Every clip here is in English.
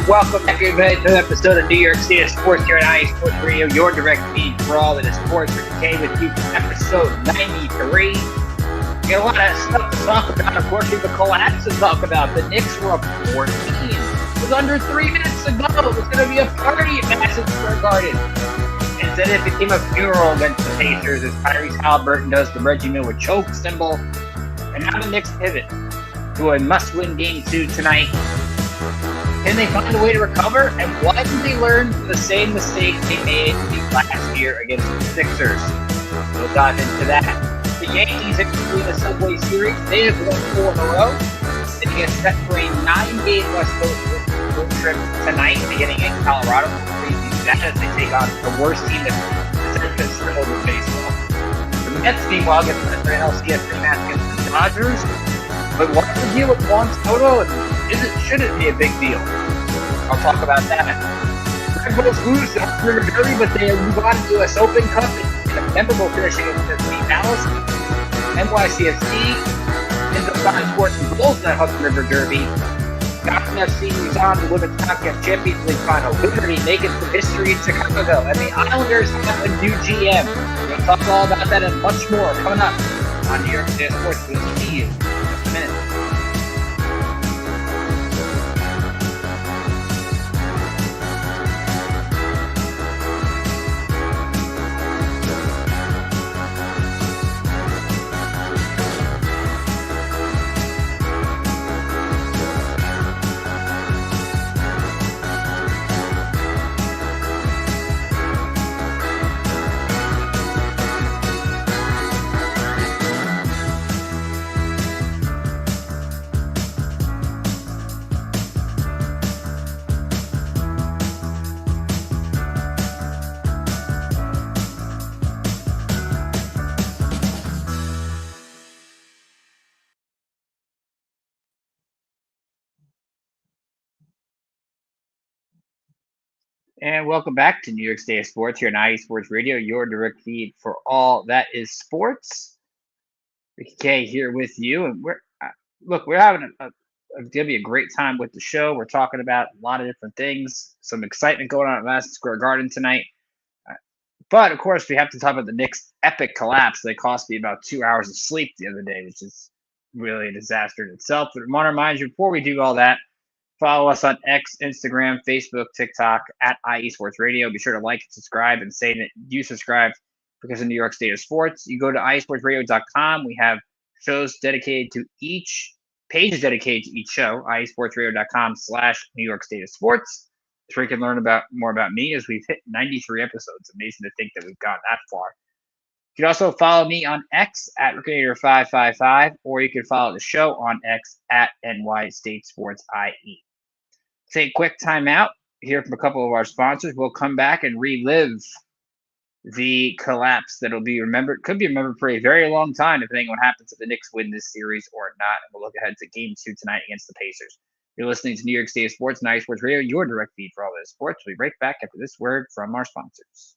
and welcome back everybody to another episode of New York State of Sports here on IE Sports Radio, your direct feed for all that is sports. Rick K with you for episode 93. We got a lot of stuff to talk about. Of course, we have a collapse to talk about. The Knicks were up 14. It was under 3 minutes to go. It was going to be a party at Madison Square Garden. Instead, it became a funeral against the Pacers as Tyrese Halliburton does the Reggie Miller choke symbol. And now the Knicks pivot to a must-win game 2 tonight. Can they find a way to recover? And what did they learn from the same mistake they made last year against the Sixers? We'll dive into that. The Yankees have completed the Subway Series. They have won 4 in a row. They get set for a 9-game West Coast road trip tonight, beginning in Colorado. We'll preview that as they take on the worst team that's ever struggled in baseball. The Mets, meanwhile, get their NLCS rematch against the Dodgers. But what's the deal with Juan Soto, and should it be a big deal? I'll talk about that. Red Bulls lose the River Derby, but they move on to the US Open Cup in a memorable finish against the Dallas. NYCFC ends up buying 14 goals in that Hudson River Derby. Gotham FC moves on to the Women's Concacaf Champions League final. Liberty making some history in Chicago, and the Islanders have a new GM. We're going to talk all about that and much more coming up on New York State Sports. We'll see you in just a minute. And welcome back to New York State of Sports here on IE Sports Radio, your direct feed for all that is sports. Ricky K here with you, and we're having going to be a great time with the show. We're talking about a lot of different things, some excitement going on at Madison Square Garden tonight. But of course, we have to talk about the Knicks' epic collapse. They cost me about 2 hours of sleep the other day, which is really a disaster in itself. But I want to remind you, before we do all that, follow us on X, Instagram, Facebook, TikTok, at IE Sports Radio. Be sure to like and subscribe and say that you subscribe because of New York State of Sports. You go to iesportsradio.com. We have shows dedicated to each, pages dedicated to each show, iesportsradio.com/New York State of Sports. That's where you can learn more about me as we've hit 93 episodes. Amazing to think that we've gotten that far. You can also follow me on X at Rickenator555, or you can follow the show on X at NY State Sports IE. Take a quick time out, hear from a couple of our sponsors. We'll come back and relive the collapse that'll be remembered, could be remembered for a very long time, depending on what happens if the Knicks win this series or not. And we'll look ahead to game 2 tonight against the Pacers. You're listening to New York State of Sports, IE Sports Radio, your direct feed for all that is sports. We'll be right back after this word from our sponsors.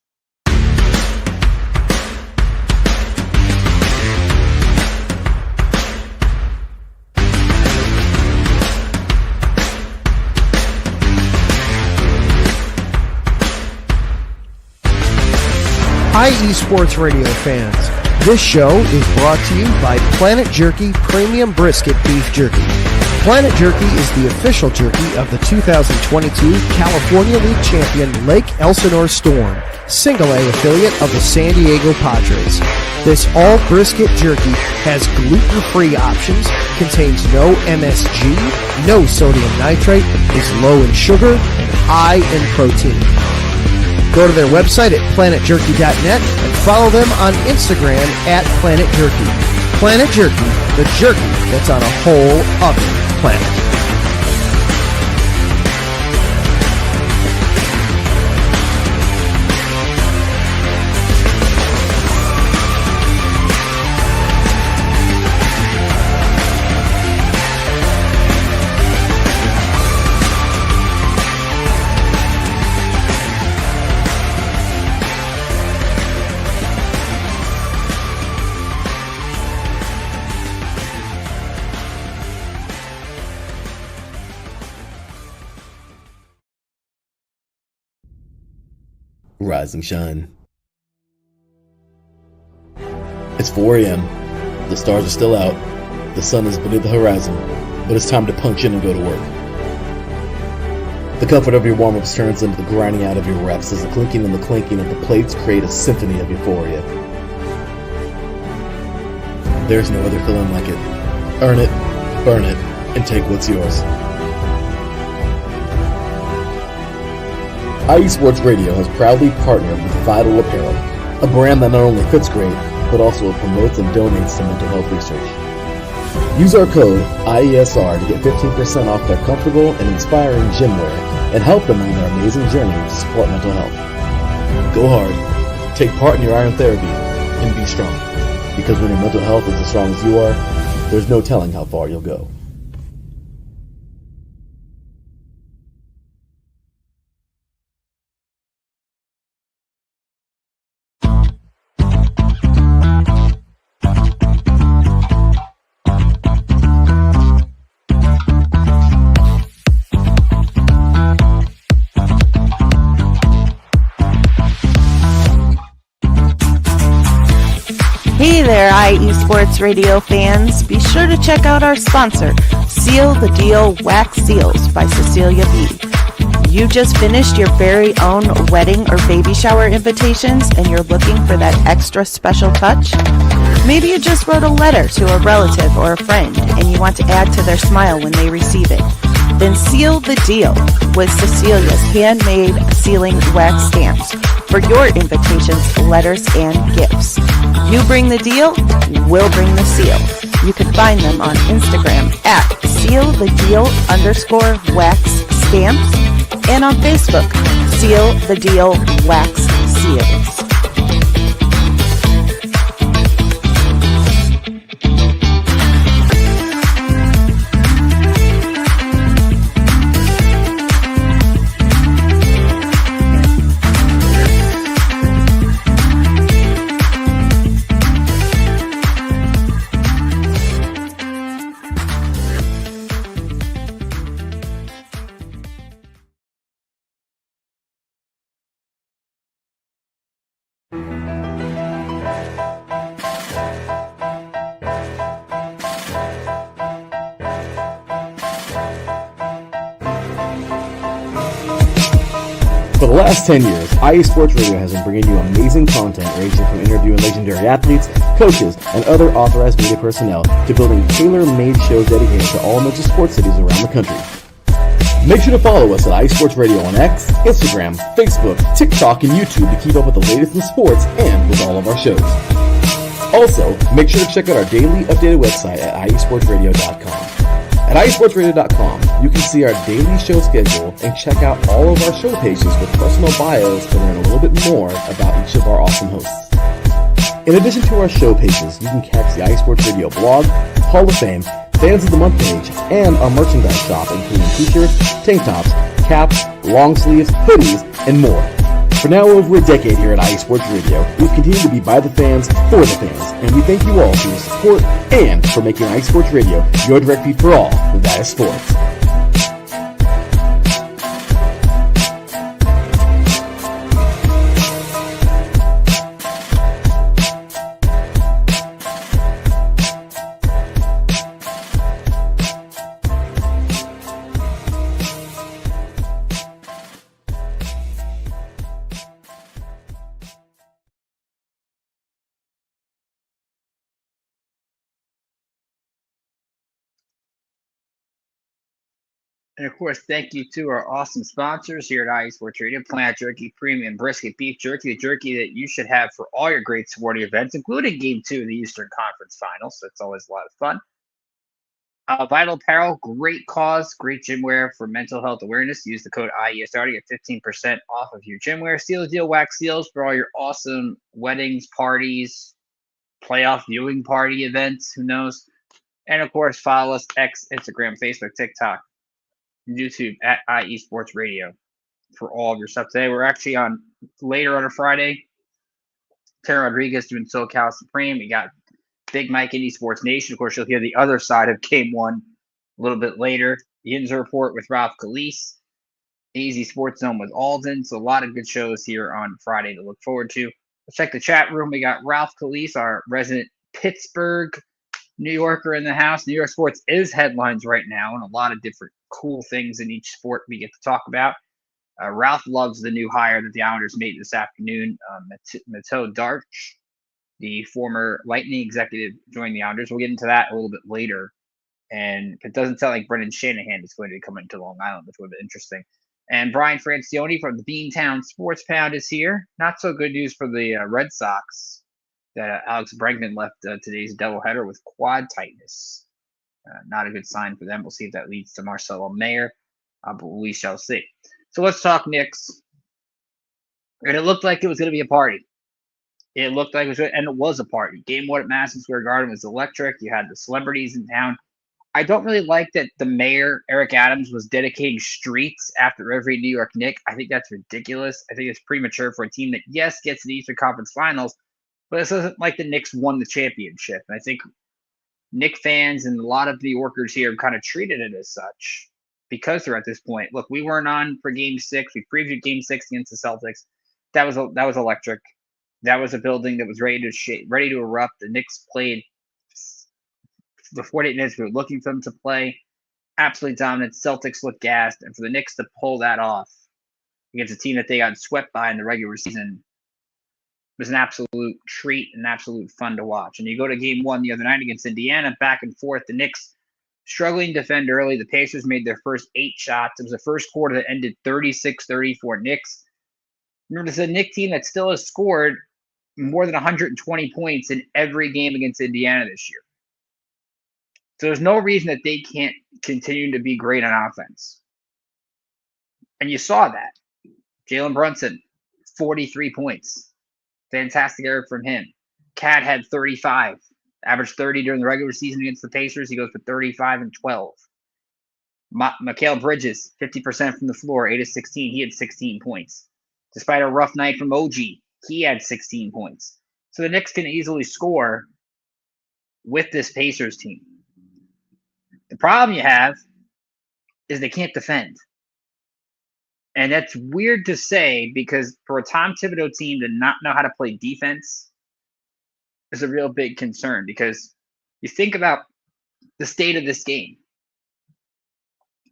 IE Sports Radio fans, this show is brought to you by Planet Jerky Premium Brisket Beef Jerky. Planet Jerky is the official jerky of the 2022 California League champion Lake Elsinore Storm, Single A affiliate of the San Diego Padres. This all brisket jerky has gluten-free options, contains no MSG, no sodium nitrate, is low in sugar, and high in protein. Go to their website at planetjerky.net and follow them on Instagram at Planet Jerky. Planet Jerky, the jerky that's on a whole other planet. rise and shine. It's 4 a.m. The stars are still out. The sun is beneath the horizon, but it's time to punch in and go to work. The comfort of your warm-ups turns into the grinding out of your reps as the clinking and the clanking of the plates create a symphony of euphoria. There's no other feeling like it. Earn it, burn it, and take what's yours. IE Sports Radio has proudly partnered with Vital Apparel, a brand that not only fits great, but also promotes and donates to mental health research. Use our code IESR to get 15% off their comfortable and inspiring gym wear and help them on their amazing journey to support mental health. Go hard, take part in your iron therapy, and be strong. Because when your mental health is as strong as you are, there's no telling how far you'll go. Hey there, IE Sports Radio fans. Be sure to check out our sponsor, Seal the Deal Wax Seals by Cecilia B. You just finished your very own wedding or baby shower invitations and you're looking for that extra special touch? Maybe you just wrote a letter to a relative or a friend and you want to add to their smile when they receive it. Then seal the deal with Cecilia's handmade sealing wax stamps for your invitations, letters, and gifts. You bring the deal, we'll bring the seal. You can find them on Instagram at sealthedeal_wax stamps and on Facebook, Seal the Deal Wax Seals. For the last 10 years, IE Sports Radio has been bringing you amazing content ranging from interviewing legendary athletes, coaches, and other authorized media personnel to building tailor-made shows dedicated to all major sports cities around the country. Make sure to follow us at IE Sports Radio on X, Instagram, Facebook, TikTok, and YouTube to keep up with the latest in sports and with all of our shows. Also, make sure to check out our daily updated website at iesportsradio.com. At iesportsradio.com, you can see our daily show schedule and check out all of our show pages with personal bios to learn a little bit more about each of our awesome hosts. In addition to our show pages, you can catch the IE Sports Radio blog, Hall of Fame, Fans of the Month page, and our merchandise shop including t-shirts, tank tops, caps, long sleeves, hoodies, and more. For now over a decade here at IE Sports Radio, we've continued to be by the fans, for the fans, and we thank you all for your support and for making IE Sports Radio your direct feed for all that is sports. And of course, thank you to our awesome sponsors here at IE Sports Radio, Planet Jerky Premium Brisket Beef Jerky, the jerky that you should have for all your great sporting events, including Game 2 of the Eastern Conference Finals. So it's always a lot of fun. Vital Apparel, great cause, great gym wear for mental health awareness. Use the code IESR to get 15% off of your gym wear. Seal the Deal Wax Seals for all your awesome weddings, parties, playoff viewing party events. Who knows? And of course, follow us X, Instagram, Facebook, TikTok, YouTube at IE Sports Radio for all of your stuff today. We're actually on later on a Friday. Tara Rodriguez doing SoCal Supreme. We got Big Mike in Esports Nation. Of course, you'll hear the other side of Game 1 a little bit later. The Inns Report with Ralph Calise. AZ Sports Zone with Alden. So a lot of good shows here on Friday to look forward to. Let's check the chat room. We got Ralph Calise, our resident Pittsburgh New Yorker in the house. New York sports is headlines right now, and a lot of different cool things in each sport we get to talk about. Ralph loves the new hire that the Islanders made this afternoon. Matteo Darch, the former Lightning executive, joined the Islanders. We'll get into that a little bit later. And it doesn't sound like Brendan Shanahan is going to be coming to Long Island, which would be interesting. And Brian Francione from the Beantown Sports Pound is here. Not so good news for the Red Sox that Alex Bregman left today's doubleheader with quad tightness. Not a good sign for them. We'll see if that leads to Marcelo Mayer, but we shall see. So let's talk Knicks. And it looked like it was going to be a party. It looked like it was, and it was a party. Game 1 at Madison Square Garden was electric. You had the celebrities in town. I don't really like that the mayor, Eric Adams, was dedicating streets after every New York Knick. I think that's ridiculous. I think it's premature for a team that, yes, gets to the Eastern Conference Finals, but it doesn't like the Knicks won the championship. And I think Knick fans and a lot of New Yorkers here kind of treated it as such because they're at this point. Look, we weren't on for Game 6. We previewed Game 6 against the Celtics. That was electric. That was a building that was ready to erupt. The Knicks played the 48 minutes we were looking for them to play. Absolutely dominant. Celtics looked gassed. And for the Knicks to pull that off against a team that they got swept by in the regular season was an absolute treat and absolute fun to watch. And you go to Game 1 the other night against Indiana, back and forth. The Knicks struggling to defend early. The Pacers made their first 8 shots. It was the first quarter that ended 36-34 Knicks. Remember, this is a Knicks team that still has scored more than 120 points in every game against Indiana this year. So there's no reason that they can't continue to be great on offense. And you saw that. Jalen Brunson, 43 points. Fantastic error from him. Cat had 35. Averaged 30 during the regular season against the Pacers. He goes for 35 and 12. Mikal Bridges, 50% from the floor, 8 of 16. He had 16 points. Despite a rough night from OG, he had 16 points. So the Knicks can easily score with this Pacers team. The problem you have is they can't defend. And that's weird to say because for a Tom Thibodeau team to not know how to play defense is a real big concern because you think about the state of this game.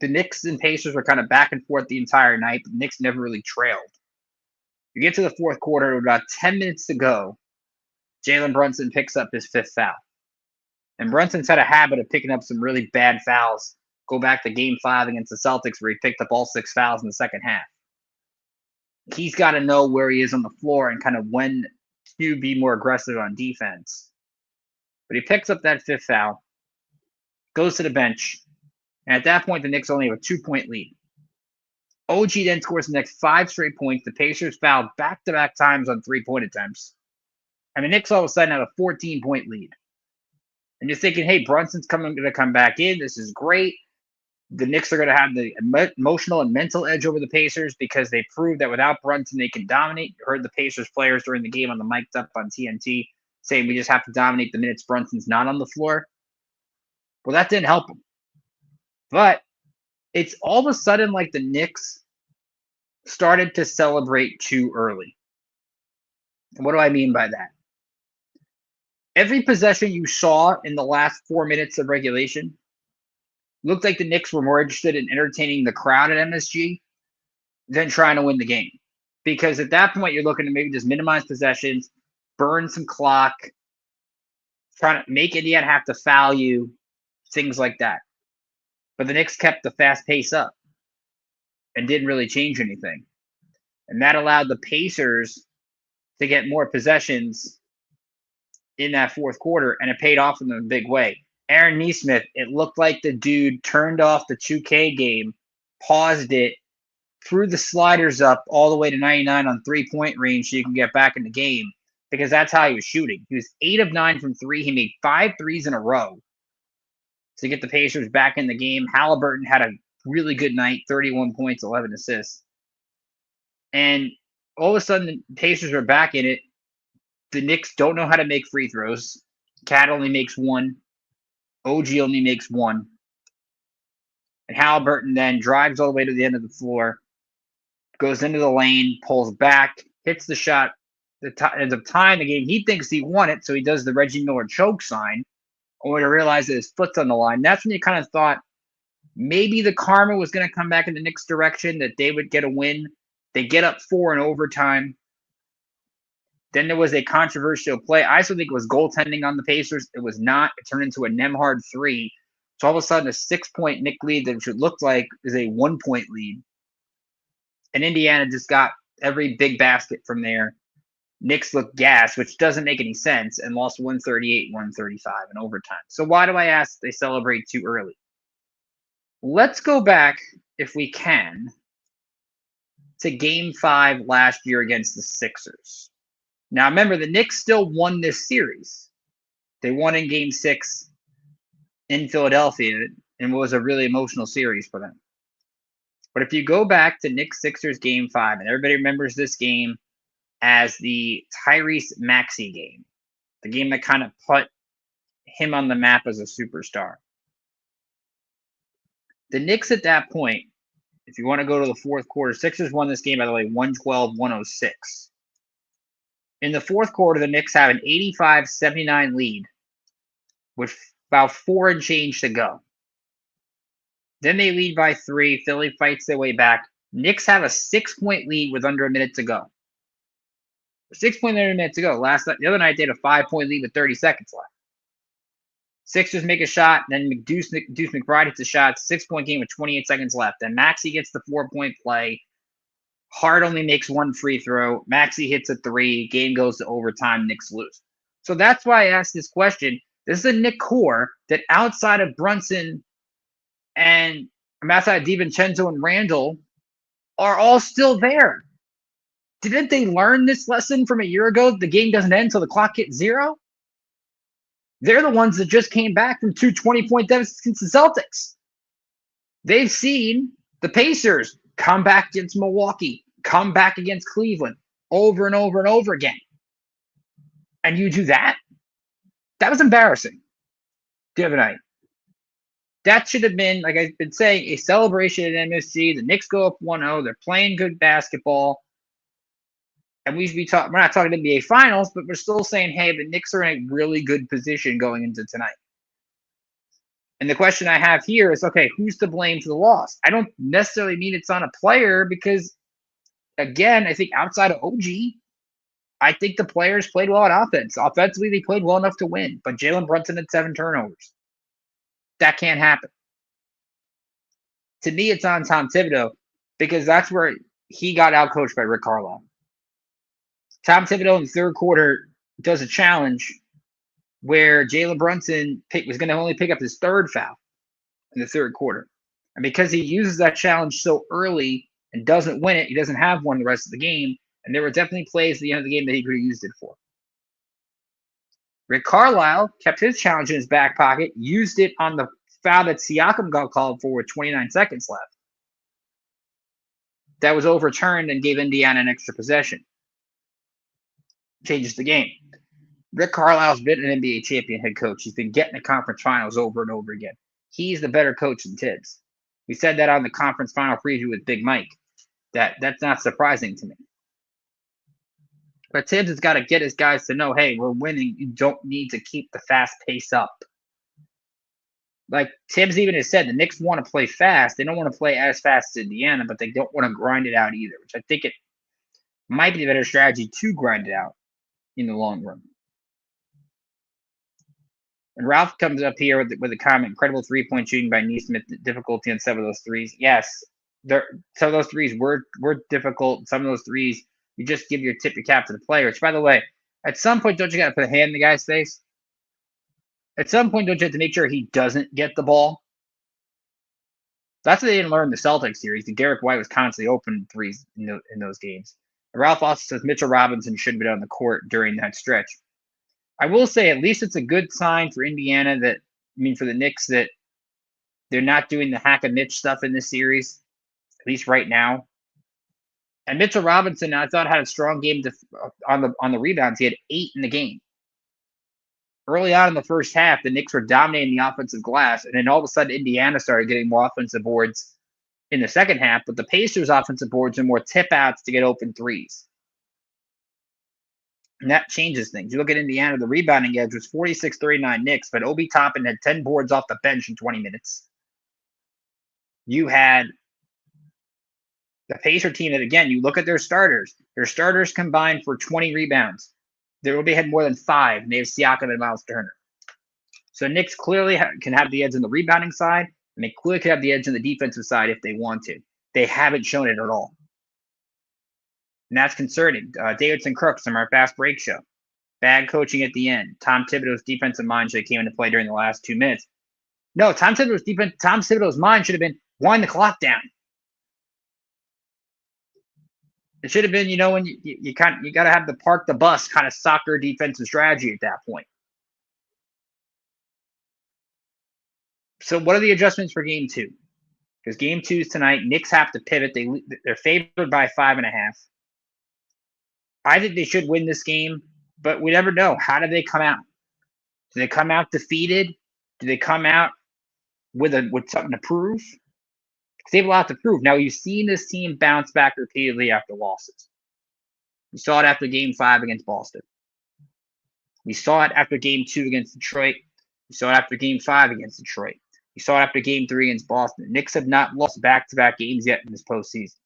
The Knicks and Pacers were kind of back and forth the entire night. The Knicks never really trailed. You get to the fourth quarter, with about 10 minutes to go, Jalen Brunson picks up his 5th foul. And Brunson's had a habit of picking up some really bad fouls. Go back to Game 5 against the Celtics where he picked up all 6 fouls in the second half. He's got to know where he is on the floor and kind of when to be more aggressive on defense. But he picks up that 5th foul, goes to the bench, and at that point, the Knicks only have a 2-point lead. OG then scores the next 5 straight points. The Pacers fouled back-to-back times on 3-point attempts. And the Knicks all of a sudden have a 14-point lead. And you're thinking, hey, Brunson's going to come back in. This is great. The Knicks are going to have the emotional and mental edge over the Pacers because they proved that without Brunson, they can dominate. You heard the Pacers players during the game on the mic'd up on TNT saying we just have to dominate the minutes Brunson's not on the floor. Well, that didn't help them. But it's all of a sudden like the Knicks started to celebrate too early. And what do I mean by that? Every possession you saw in the last 4 minutes of regulation looked like the Knicks were more interested in entertaining the crowd at MSG than trying to win the game. Because at that point, you're looking to maybe just minimize possessions, burn some clock, trying to make Indiana have to foul you, things like that. But the Knicks kept the fast pace up and didn't really change anything. And that allowed the Pacers to get more possessions in that fourth quarter, and it paid off in a big way. Aaron Nesmith, it looked like the dude turned off the 2K game, paused it, threw the sliders up all the way to 99 on 3-point range so you can get back in the game because that's how he was shooting. He was 8 of 9 from 3. He made 5 threes in a row to get the Pacers back in the game. Halliburton had a really good night, 31 points, 11 assists. And all of a sudden, the Pacers are back in it. The Knicks don't know how to make free throws. Cat only makes 1. OG only makes 1. And Halliburton then drives all the way to the end of the floor, goes into the lane, pulls back, hits the shot, ends up tying the game. He thinks he won it, so he does the Reggie Miller choke sign, only to realize that his foot's on the line. That's when you kind of thought maybe the karma was going to come back in the Knicks' direction, that they would get a win. They get up 4 in overtime. Then there was a controversial play. I still think it was goaltending on the Pacers. It was not. It turned into a Nemhard 3. So all of a sudden, a 6-point Knick lead that should look like is a 1-point lead. And Indiana just got every big basket from there. Knicks looked gassed, which doesn't make any sense, and lost 138-135 in overtime. So why do I ask they celebrate too early? Let's go back, if we can, to Game 5 last year against the Sixers. Now, remember, the Knicks still won this series. They won in Game 6 in Philadelphia, and it was a really emotional series for them. But if you go back to Knicks-Sixers Game 5, and everybody remembers this game as the Tyrese Maxey game, the game that kind of put him on the map as a superstar. The Knicks at that point, if you want to go to the fourth quarter, Sixers won this game, by the way, 112-106. In the fourth quarter, the Knicks have an 85-79 lead with about 4 and change to go. Then they lead by 3. Philly fights their way back. Knicks have a 6-point lead with under a minute to go. 6-point lead, under a minute to go. The other night, they had a 5-point lead with 30 seconds left. Sixers make a shot, then Deuce McBride hits a shot. 6-point game with 28 seconds left. Then Maxey gets the 4-point play. Hart only makes 1 free throw. Maxey hits a 3. Game goes to overtime. Knicks lose. So that's why I asked this question. This is a Knick core that outside of Brunson and outside of DiVincenzo and Randall are all still there. Didn't they learn this lesson from a year ago? The game doesn't end until the clock hits 0. They're the ones that just came back from 2 20-point deficits against the Celtics. They've seen the Pacers come back against Milwaukee, come back against Cleveland over and over and over again. And you do that? That was embarrassing the other night. That should have been, like I've been saying, a celebration at MSG. The Knicks go up 1-0. They're playing good basketball. And we should be talking, we're not talking NBA Finals, but we're still saying, hey, the Knicks are in a really good position going into tonight. And the question I have here is, okay, who's to blame for the loss? I don't necessarily mean it's on a player because, again, I think outside of OG, I think the players played well on offense. Offensively, they played well enough to win. But Jalen Brunson had 7 turnovers. That can't happen. To me, it's on Tom Thibodeau because that's where he got outcoached by Rick Carlisle. Tom Thibodeau in the third quarter does a challenge where Jalen Brunson was going to only pick up his 3rd foul in the third quarter. And because he uses that challenge so early and doesn't win it, he doesn't have one the rest of the game. And there were definitely plays at the end of the game that he could have used it for. Rick Carlisle kept his challenge in his back pocket, used it on the foul that Siakam got called for with 29 seconds left. That was overturned and gave Indiana an extra possession. Changes the game. Rick Carlisle's been an NBA champion head coach. He's been getting the conference finals over and over again. He's the better coach than Tibbs. We said that on the conference final preview with Big Mike. That's not surprising to me. But Tibbs has got to get his guys to know, hey, we're winning. You don't need to keep the fast pace up. Like Tibbs even has said, the Knicks want to play fast. They don't want to play as fast as Indiana, but they don't want to grind it out either, which I think it might be a better strategy to grind it out in the long run. And Ralph comes up here with a comment, incredible 3-point shooting by Neesmith, difficulty on some of those threes. Yes, some of those threes were difficult. Some of those threes, you just give your tip your cap to the player, which, by the way, at some point, don't you got to put a hand in the guy's face? At some point, don't you have to make sure he doesn't get the ball? That's what they didn't learn in the Celtics series. Derek White was constantly open threes in those games. And Ralph also says Mitchell Robinson should have been on the court during that stretch. I will say at least it's a good sign for Indiana for the Knicks that they're not doing the hack a Mitch stuff in this series, at least right now. And Mitchell Robinson, I thought, had a strong game on the rebounds. He had 8 in the game. Early on in the first half, the Knicks were dominating the offensive glass, and then all of a sudden Indiana started getting more offensive boards in the second half, but the Pacers' offensive boards are more tip outs to get open threes. And that changes things. You look at Indiana, the rebounding edge was 46-39 Knicks, but Obi Toppin had 10 boards off the bench in 20 minutes. You had the Pacer team that, again, you look at their starters. Their starters combined for 20 rebounds. Their Obi had more than 5, and they have Siakam and Miles Turner. So Knicks clearly can have the edge on the rebounding side, and they clearly can have the edge on the defensive side if they want to. They haven't shown it at all. And that's concerning. Davidson Crooks from our Fast Break show. Bad coaching at the end. Tom Thibodeau's defensive mind should have came into play during the last 2 minutes. No, Tom Thibodeau's mind should have been wind the clock down. It should have been, when you got to have the park the bus kind of soccer defensive strategy at that point. So what are the adjustments for game 2? Because game 2 is tonight. Knicks have to pivot. They're favored by 5.5. I think they should win this game, but we never know. How do they come out? Do they come out defeated? Do they come out with something to prove? Because they have a lot to prove. Now, you've seen this team bounce back repeatedly after losses. We saw it after game 5 against Boston. We saw it after game 2 against Detroit. We saw it after game 5 against Detroit. We saw it after game 3 against Boston. The Knicks have not lost back-to-back games yet in this postseason.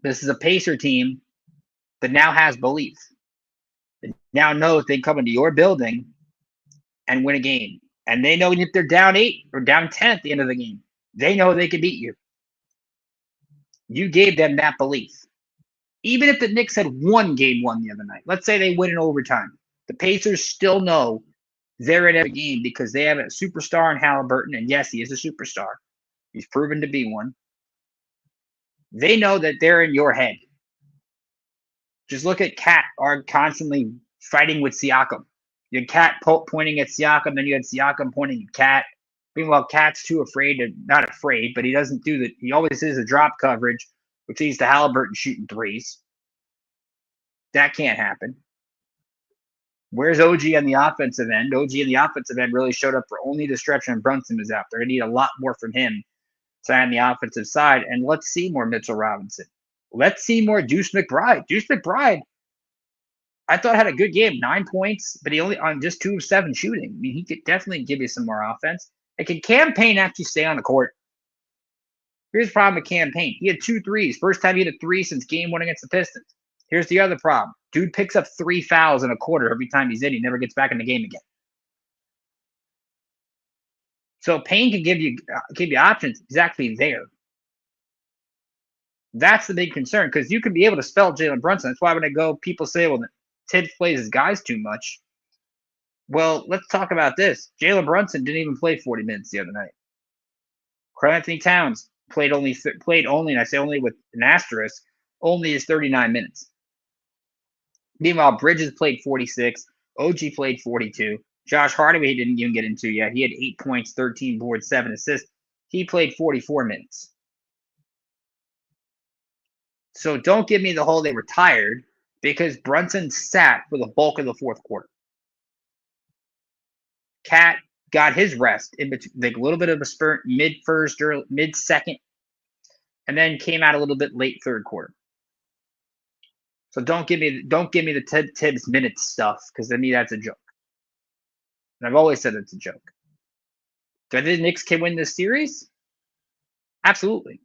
This is a Pacer team that now has belief. That now knows they can come into your building and win a game. And they know if they're down 8 or down 10 at the end of the game, they know they can beat you. You gave them that belief. Even if the Knicks had won game 1 the other night, let's say they win in overtime, the Pacers still know they're in every game because they have a superstar in Halliburton. And yes, he is a superstar. He's proven to be one. They know that they're in your head. Just look at Cat are constantly fighting with Siakam. You had Cat pointing at Siakam, then you had Siakam pointing at Cat. Meanwhile, Cat's too afraid to, not afraid, but he doesn't do that. He always is a drop coverage, which leads to Halliburton shooting threes. That can't happen. Where's OG on the offensive end? OG on the offensive end really showed up for only the stretch when Brunson was out. They're going to need a lot more from him on the offensive side. And let's see more Mitchell Robinson. Let's see more Deuce McBride. Deuce McBride, I thought had a good game, 9 points, but he only on just 2 of 7 shooting. I mean, he could definitely give you some more offense. And can Cam Payne actually stay on the court? Here's the problem with Cam Payne. He had 2 threes. First time he hit a 3 since game 1 against the Pistons. Here's the other problem. Dude picks up 3 fouls in a quarter every time he's in. He never gets back in the game again. So Payne can give you options. He's actually there. That's the big concern because you can be able to spell Jalen Brunson. That's why when people say, well, Tibbs plays his guys too much. Well, let's talk about this. Jalen Brunson didn't even play 40 minutes the other night. Karl Anthony Towns played only, and I say only with an asterisk, only his 39 minutes. Meanwhile, Bridges played 46. OG played 42. Josh Hardaway didn't even get into yet. He had 8 points, 13 boards, 7 assists. He played 44 minutes. So don't give me the whole they were tired because Brunson sat for the bulk of the fourth quarter. Cat got his rest in between, like a little bit of a spurt mid-first or mid-second, and then came out a little bit late third quarter. So don't give me the Tibbs minutes stuff because to me that's a joke. And I've always said it's a joke. Do I think the Knicks can win this series? Absolutely.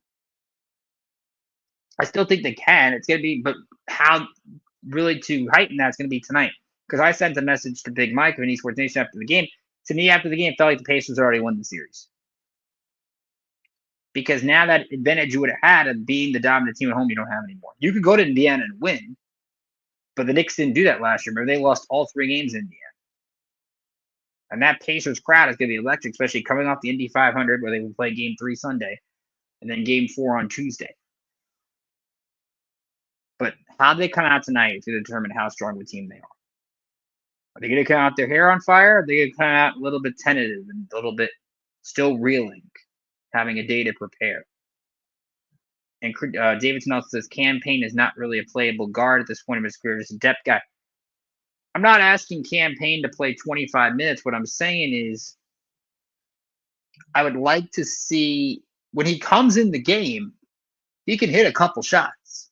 I still think they can. It's going to be, but how really to heighten that's going to be tonight. Because I sent a message to Big Mike of Esports Nation after the game. To me, after the game, it felt like the Pacers already won the series. Because now that advantage you would have had of being the dominant team at home, you don't have anymore. You could go to Indiana and win, but the Knicks didn't do that last year. Remember, they lost all 3 games in Indiana. And that Pacers crowd is going to be electric, especially coming off the Indy 500 where they will play Game 3 Sunday and then Game 4 on Tuesday. But how they come out tonight is going to determine how strong of a team they are. Are they going to come out their hair on fire? Or are they going to come out a little bit tentative and a little bit still reeling, having a day to prepare? And Davidson also says Cam Payne is not really a playable guard at this point of his career. Just a depth guy. I'm not asking Cam Payne to play 25 minutes. What I'm saying is I would like to see when he comes in the game, he can hit a couple shots.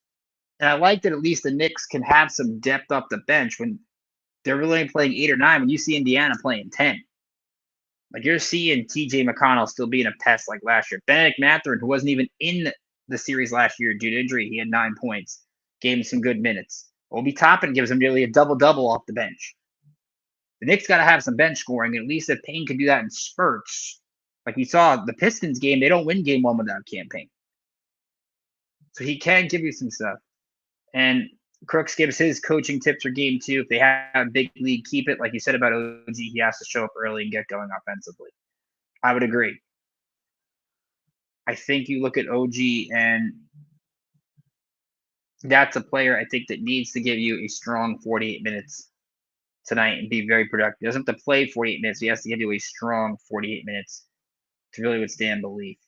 And I like that at least the Knicks can have some depth up the bench when they're really playing 8 or 9, when you see Indiana playing 10. Like, you're seeing TJ McConnell still being a pest like last year. Benedict Mathurin, who wasn't even in the series last year due to injury, he had 9 points, gave him some good minutes. Obi Toppin gives him nearly a double-double off the bench. The Knicks got to have some bench scoring, and at least if Payne can do that in spurts. Like we saw the Pistons game, they don't win game 1 without Cam Payne. So he can give you some stuff. And Crooks gives his coaching tips for game 2. If they have a big lead, keep it. Like you said about OG, he has to show up early and get going offensively. I would agree. I think you look at OG, and that's a player I think that needs to give you a strong 48 minutes tonight and be very productive. He doesn't have to play 48 minutes. He has to give you a strong 48 minutes to really withstand belief.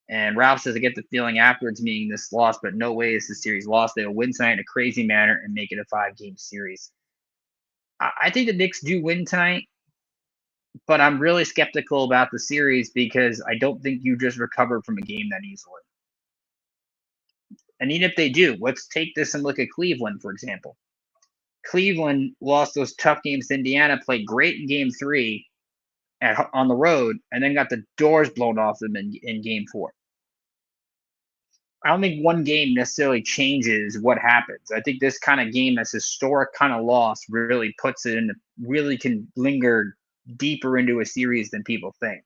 And Ralph says, I get the feeling afterwards meaning this loss, but no way is the series lost. They'll win tonight in a crazy manner and make it a 5-game series. I think the Knicks do win tonight, but I'm really skeptical about the series because I don't think you just recovered from a game that easily. And even if they do, let's take this and look at Cleveland, for example. Cleveland lost those tough games to Indiana, played great in game 3 on the road, and then got the doors blown off them in game 4. I don't think one game necessarily changes what happens. I think this kind of game, this historic kind of loss, really puts it in, really can linger deeper into a series than people think.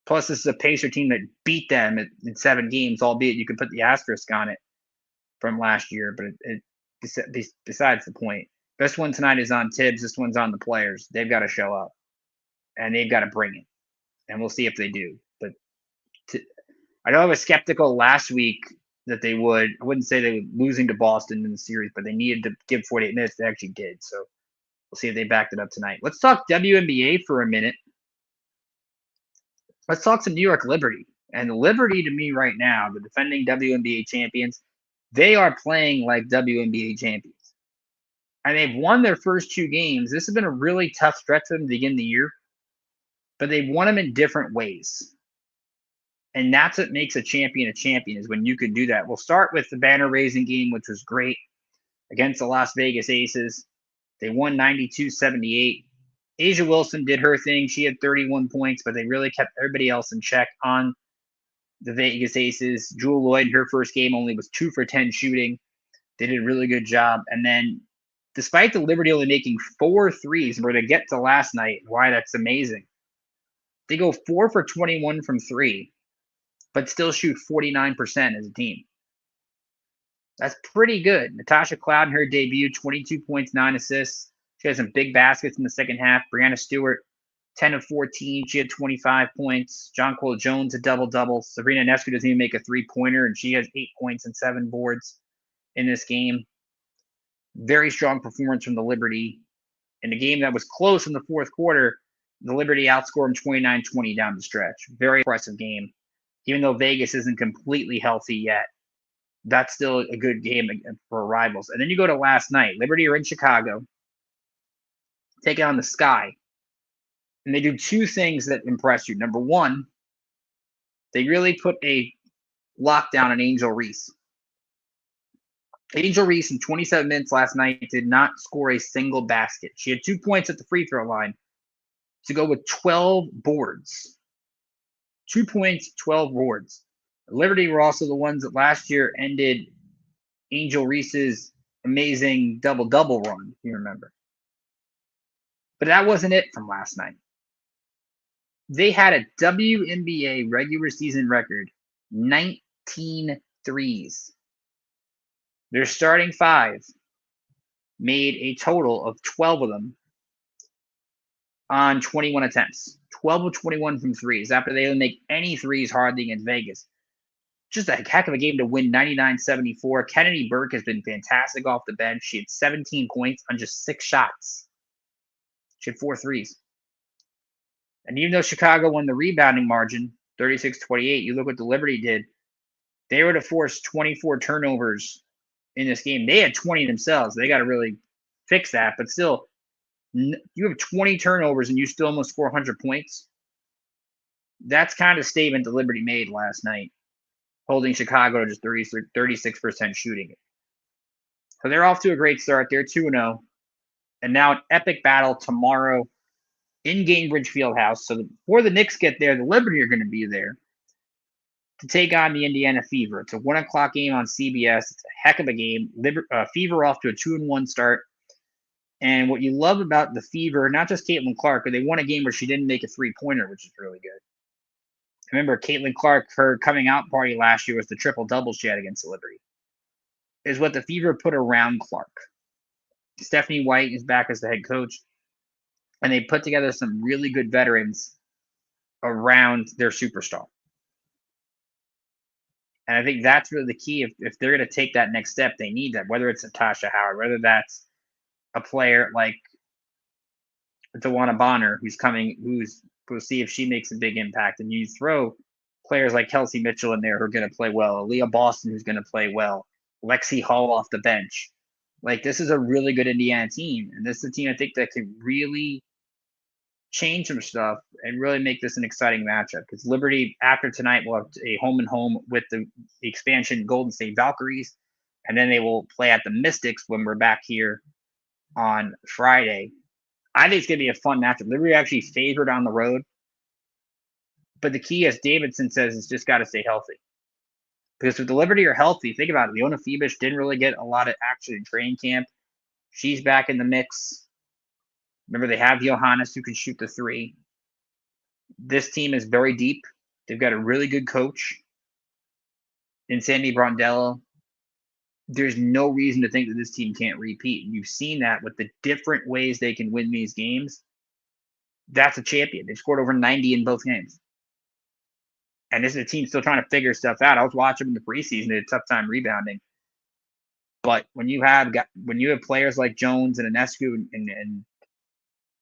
Plus, this is a Pacer team that beat them in 7 games, albeit you can put the asterisk on it from last year, but besides the point. Best one tonight is on Tibbs. This one's on the players. They've got to show up, and they've got to bring it, and we'll see if they do. But I know I was skeptical last week that they would. I wouldn't say they were losing to Boston in the series, but they needed to give 48 minutes. They actually did. So we'll see if they backed it up tonight. Let's talk WNBA for a minute. Let's talk some New York Liberty. And Liberty, to me right now, the defending WNBA champions, they are playing like WNBA champions. And they've won their first 2 games. This has been a really tough stretch for them to begin the year, but they've won them in different ways. And that's what makes a champion is when you can do that. We'll start with the banner raising game, which was great against the Las Vegas Aces. They won 92-78. Asia Wilson did her thing. She had 31 points, but they really kept everybody else in check on the Vegas Aces. Jewel Lloyd, her first game, only was 2 for 10 shooting. They did a really good job. And then despite the Liberty only making 4 threes, where they get to last night, why that's amazing. They go 4 for 21 from 3, but still shoot 49% as a team. That's pretty good. Natasha Cloud in her debut, 22 points, 9 assists. She had some big baskets in the second half. Brianna Stewart, 10 of 14. She had 25 points. Jonquil Jones, a double-double. Sabrina Ionescu doesn't even make a three-pointer, and she has 8 points and 7 boards in this game. Very strong performance from the Liberty. In a game that was close in the fourth quarter, the Liberty outscored them 29-20 down the stretch. Very impressive game. Even though Vegas isn't completely healthy yet, that's still a good game for rivals. And then you go to last night. Liberty are in Chicago, taking on the Sky. And they do 2 things that impress you. Number 1, they really put a lockdown on Angel Reese. Angel Reese in 27 minutes last night did not score a single basket. She had 2 points at the free throw line to go with 12 boards. 2 points, 12 boards. Liberty were also the ones that last year ended Angel Reese's amazing double-double run, if you remember. But that wasn't it from last night. They had a WNBA regular season record, 19 threes. Their starting 5 made a total of 12 of them on 21 attempts. 12 of 21 from threes after they didn't make any threes hardly against Vegas. Just a heck of a game to win 99-74. Kennedy Burke has been fantastic off the bench. She had 17 points on just 6 shots. She had 4 threes. And even though Chicago won the rebounding margin, 36-28, you look what the Liberty did. They were to force 24 turnovers in this game. They had 20 themselves. They got to really fix that. But still, you have 20 turnovers and you still almost 400 points. That's kind of statement that Liberty made last night, holding Chicago to just 36% shooting. So they're off to a great start. They're 2-0. And now an epic battle tomorrow in Gainbridge Fieldhouse. So before the Knicks get there, the Liberty are going to be there to take on the Indiana Fever. It's a 1 o'clock game on CBS. It's a heck of a game. Fever off to a 2-1 start. And what you love about the Fever, not just Caitlin Clark, but they won a game where she didn't make a three-pointer, which is really good. Remember, Caitlin Clark, her coming out party last year was the triple-double she had against the Liberty. Is what the Fever put around Clark. Stephanie White is back as the head coach. And they put together some really good veterans around their superstar. And I think that's really the key. If they're going to take that next step, they need that. Whether it's Natasha Howard, whether that's a player like DeWanna Bonner, we'll see if she makes a big impact. And you throw players like Kelsey Mitchell in there who are going to play well. Aaliyah Boston, who's going to play well. Lexi Hall off the bench. Like, this is a really good Indiana team. And this is a team I think that can really change some stuff and really make this an exciting matchup. Because Liberty, after tonight, will have a home-and-home with the expansion Golden State Valkyries. And then they will play at the Mystics when we're back here on Friday. I think it's going to be a fun matchup. Liberty actually favored on the road. But the key, as Davidson says, is just got to stay healthy. Because if the Liberty are healthy, think about it. Leona Phoebus didn't really get a lot of action in training camp. She's back in the mix. Remember, they have Johannes who can shoot the three. This team is very deep. They've got a really good coach in Sandy Brondello. There's no reason to think that this team can't repeat. You've seen that with the different ways they can win these games. That's a champion. They've scored over 90 in both games. And this is a team still trying to figure stuff out. I was watching them in the preseason. They had a tough time rebounding. But when you have players like Jones and Ionescu and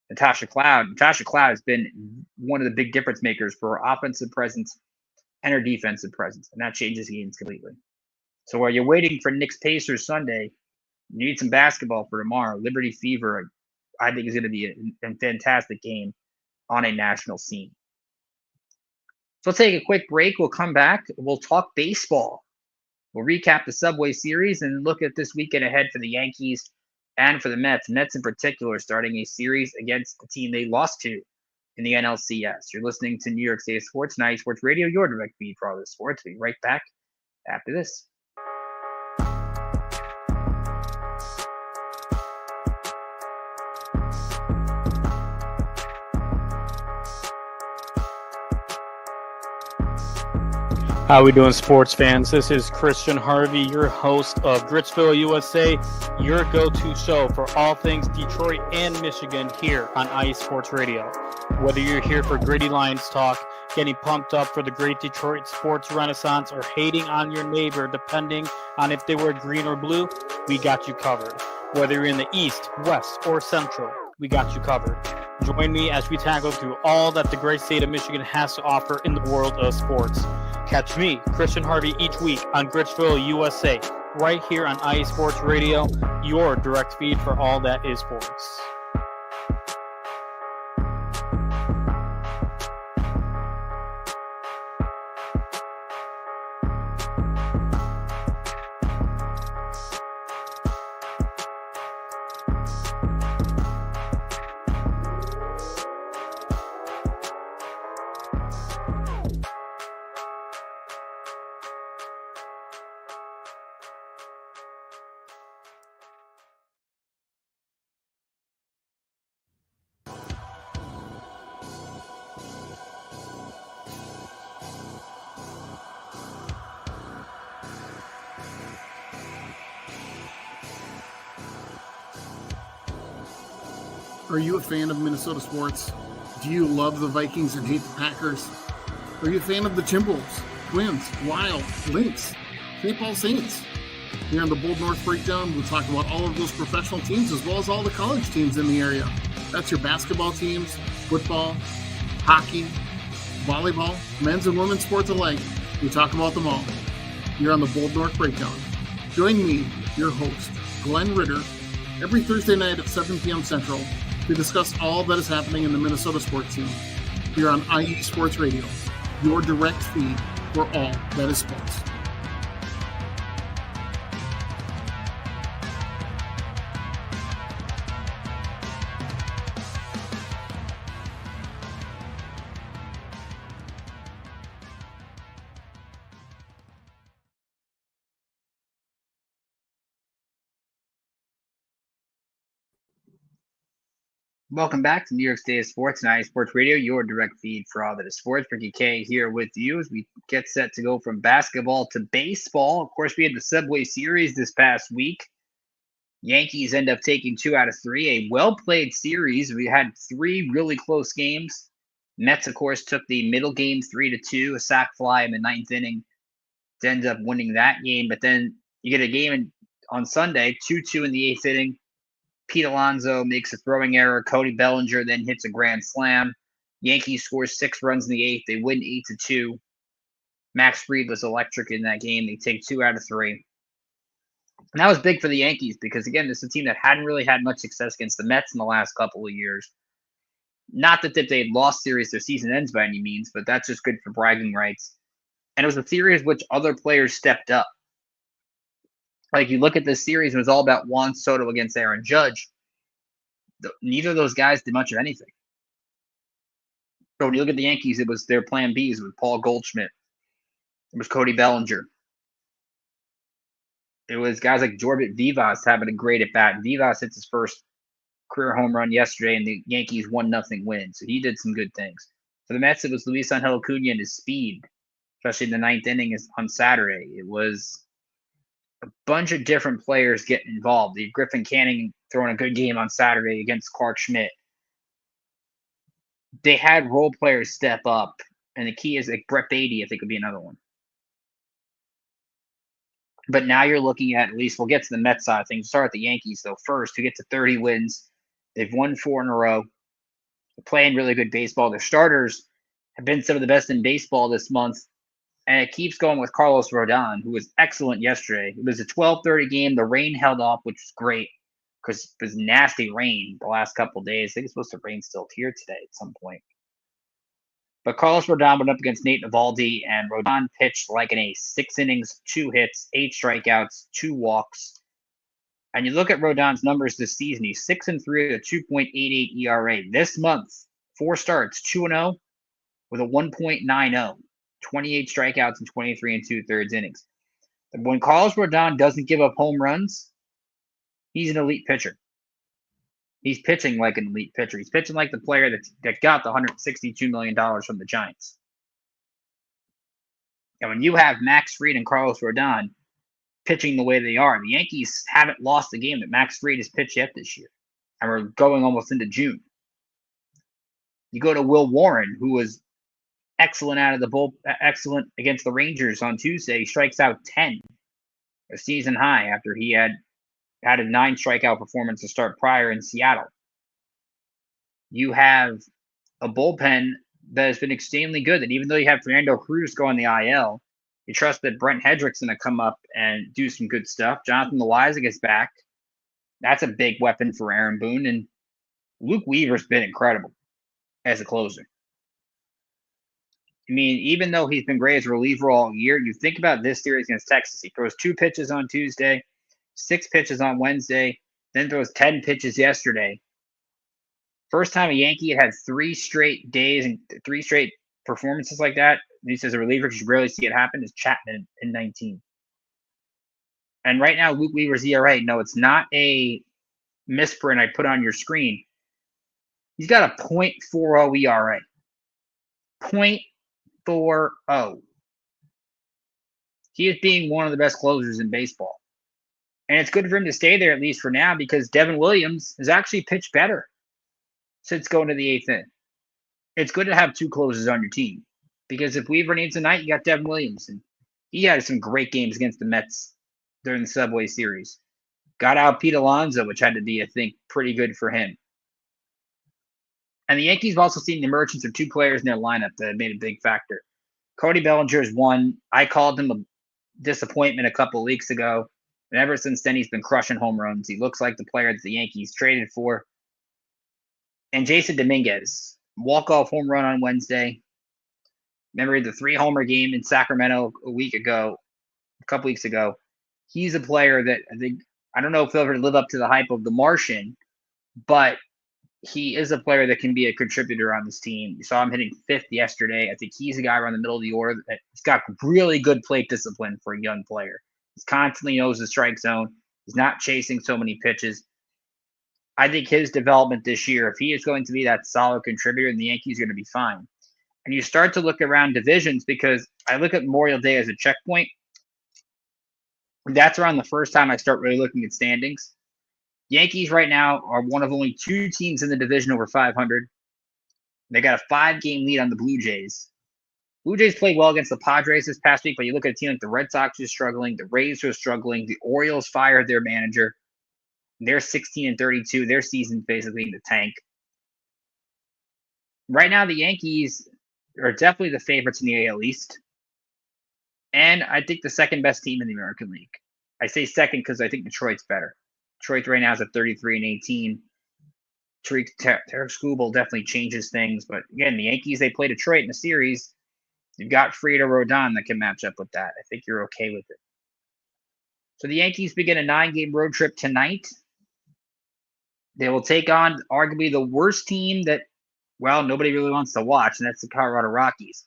Natasha Cloud has been one of the big difference makers for her offensive presence and her defensive presence. And that changes games completely. So while you're waiting for Knicks Pacers Sunday, you need some basketball for tomorrow. Liberty Fever, I think, is going to be a fantastic game on a national scene. So let's take a quick break. We'll come back. We'll talk baseball. We'll recap the Subway Series and look at this weekend ahead for the Yankees and for the Mets. Mets in particular starting a series against the team they lost to in the NLCS. You're listening to New York State Sports, 90 Sports Radio, your direct feed for all the sports. We'll be right back after this. How we doing, sports fans? This is Christian Harvey, your host of Gritsville, USA, your go-to show for all things Detroit and Michigan here on IE Sports Radio. Whether you're here for Gritty Lions talk, getting pumped up for the great Detroit sports renaissance, or hating on your neighbor depending on if they were green or blue, we got you covered. Whether you're in the East, West, or Central, we got you covered. Join me as we tackle through all that the great state of Michigan has to offer in the world of sports. Catch me, Christian Harvey, each week on Gritsville, USA, right here on IE Sports Radio, your direct feed for all that is sports. Are you a fan of Minnesota sports? Do you love the Vikings and hate the Packers? Are you a fan of the Timberwolves, Twins, Wild, Lynx, St. Paul Saints? Here on the Bold North Breakdown, we'll talk about all of those professional teams as well as all the college teams in the area. That's your basketball teams, football, hockey, volleyball, men's and women's sports alike. We talk about them all. You're on the Bold North Breakdown. Join me, your host, Glenn Ritter, every Thursday night at 7 p.m. Central to discuss all that is happening in the Minnesota sports scene here on IE Sports Radio, your direct feed for all that is sports. Welcome back to New York State of Sports and Sports Radio, your direct feed for all that is sports. Ricky K here with you as we get set to go from basketball to baseball. Of course, we had the Subway Series this past week. Yankees end up taking 2 out of 3, a well-played series. We had 3 really close games. Mets, of course, took the middle game 3-2, a sac fly in the 9th inning. They ended up winning that game, but then you get a game on Sunday, 2-2 in the 8th inning. Pete Alonso makes a throwing error. Cody Bellinger then hits a grand slam. Yankees scores 6 runs in the 8th. They win 8-2. Max Fried was electric in that game. They take 2 out of 3. And that was big for the Yankees because, again, this is a team that hadn't really had much success against the Mets in the last couple of years. Not that they had lost series, their season ends by any means, but that's just good for bragging rights. And it was a series which other players stepped up. Like, you look at this series, it was all about Juan Soto against Aaron Judge. Neither of those guys did much of anything. So when you look at the Yankees, it was their plan Bs with Paul Goldschmidt. It was Cody Bellinger. It was guys like Jorbit Vivas having a great at-bat. Vivas hits his first career home run yesterday, and the Yankees 1-0 win. So he did some good things. For the Mets, it was Luis Angel Acuna and his speed, especially in the 9th inning on Saturday. It was a bunch of different players getting involved. The Griffin Canning throwing a good game on Saturday against Clark Schmidt. They had role players step up, and the key is like Brett Beatty, I think, would be another one. But now you're looking at least we'll get to the Mets side of things. Start with the Yankees, though, first, who get to 30 wins. They've won 4 in a row. They're playing really good baseball. Their starters have been some of the best in baseball this month. And it keeps going with Carlos Rodon, who was excellent yesterday. It was a 12:30 game. The rain held off, which was great because it was nasty rain the last couple of days. I think it's supposed to rain still here today at some point. But Carlos Rodon went up against Nate Eovaldi, and Rodon pitched like an ace. 6 innings, 2 hits, 8 strikeouts, 2 walks. And you look at Rodon's numbers this season. He's 6-3 with a 2.88 ERA. This month, 4 starts, 2-0 with a 1.90. 28 strikeouts and 23 2/3 innings. When Carlos Rodon doesn't give up home runs, he's an elite pitcher. He's pitching like an elite pitcher. He's pitching like the player that got the $162 million from the Giants. And when you have Max Fried and Carlos Rodon pitching the way they are, the Yankees haven't lost a game that Max Fried has pitched yet this year. And we're going almost into June. You go to Will Warren, who was excellent out of the bull, excellent against the Rangers on Tuesday. He strikes out 10, a season high after he had a 9 strikeout performance to start prior in Seattle. You have a bullpen that has been extremely good. That even though you have Fernando Cruz go on the IL, you trust that Brent Hedrick's going to come up and do some good stuff. Jonathan Loaiza gets back. That's a big weapon for Aaron Boone. And Luke Weaver's been incredible as a closer. I mean, even though he's been great as a reliever all year, you think about this series against Texas. He throws 2 pitches on Tuesday, 6 pitches on Wednesday, then throws 10 pitches yesterday. First time a Yankee had 3 straight days and 3 straight performances like that, at least as a reliever, because you rarely see it happen, is Chapman in 19. And right now, Luke Weaver's ERA, no, it's not a misprint I put on your screen. He's got a .40 ERA. .40. He is being one of the best closers in baseball. And it's good for him to stay there, at least for now, because Devin Williams has actually pitched better since going to the 8th inning. It's good to have 2 closers on your team, because if Weaver needs a night, you got Devin Williams. And he had some great games against the Mets during the Subway Series. Got out Pete Alonso, which had to be, I think, pretty good for him. And the Yankees have also seen the emergence of 2 players in their lineup that made a big factor. Cody Bellinger is one. I called him a disappointment a couple of weeks ago. And ever since then, he's been crushing home runs. He looks like the player that the Yankees traded for. And Jason Dominguez, walk-off home run on Wednesday. Remember the 3-homer game in Sacramento a couple weeks ago. He's a player that I don't know if he'll ever live up to the hype of the Martian, but he is a player that can be a contributor on this team. You saw him hitting 5th yesterday. I think he's a guy around the middle of the order that's got really good plate discipline for a young player. He constantly knows the strike zone. He's not chasing so many pitches. I think his development this year, if he is going to be that solid contributor, then the Yankees are going to be fine. And you start to look around divisions, because I look at Memorial Day as a checkpoint. That's around the first time I start really looking at standings. Yankees right now are one of only 2 teams in the division over 500. They got a 5-game lead on the Blue Jays. Blue Jays played well against the Padres this past week, but you look at a team like the Red Sox who's struggling, the Rays are struggling, the Orioles fired their manager. They're 16-32. Their season's basically in the tank. Right now, the Yankees are definitely the favorites in the AL East. And I think the second best team in the American League. I say second because I think Detroit's better. Detroit right now is at 33-18. Tarek Skubal definitely changes things. But again, the Yankees, they play Detroit in a series. You've got Frito Rodon that can match up with that. I think you're okay with it. So the Yankees begin a 9-game road trip tonight. They will take on arguably the worst team that, well, nobody really wants to watch, and that's the Colorado Rockies,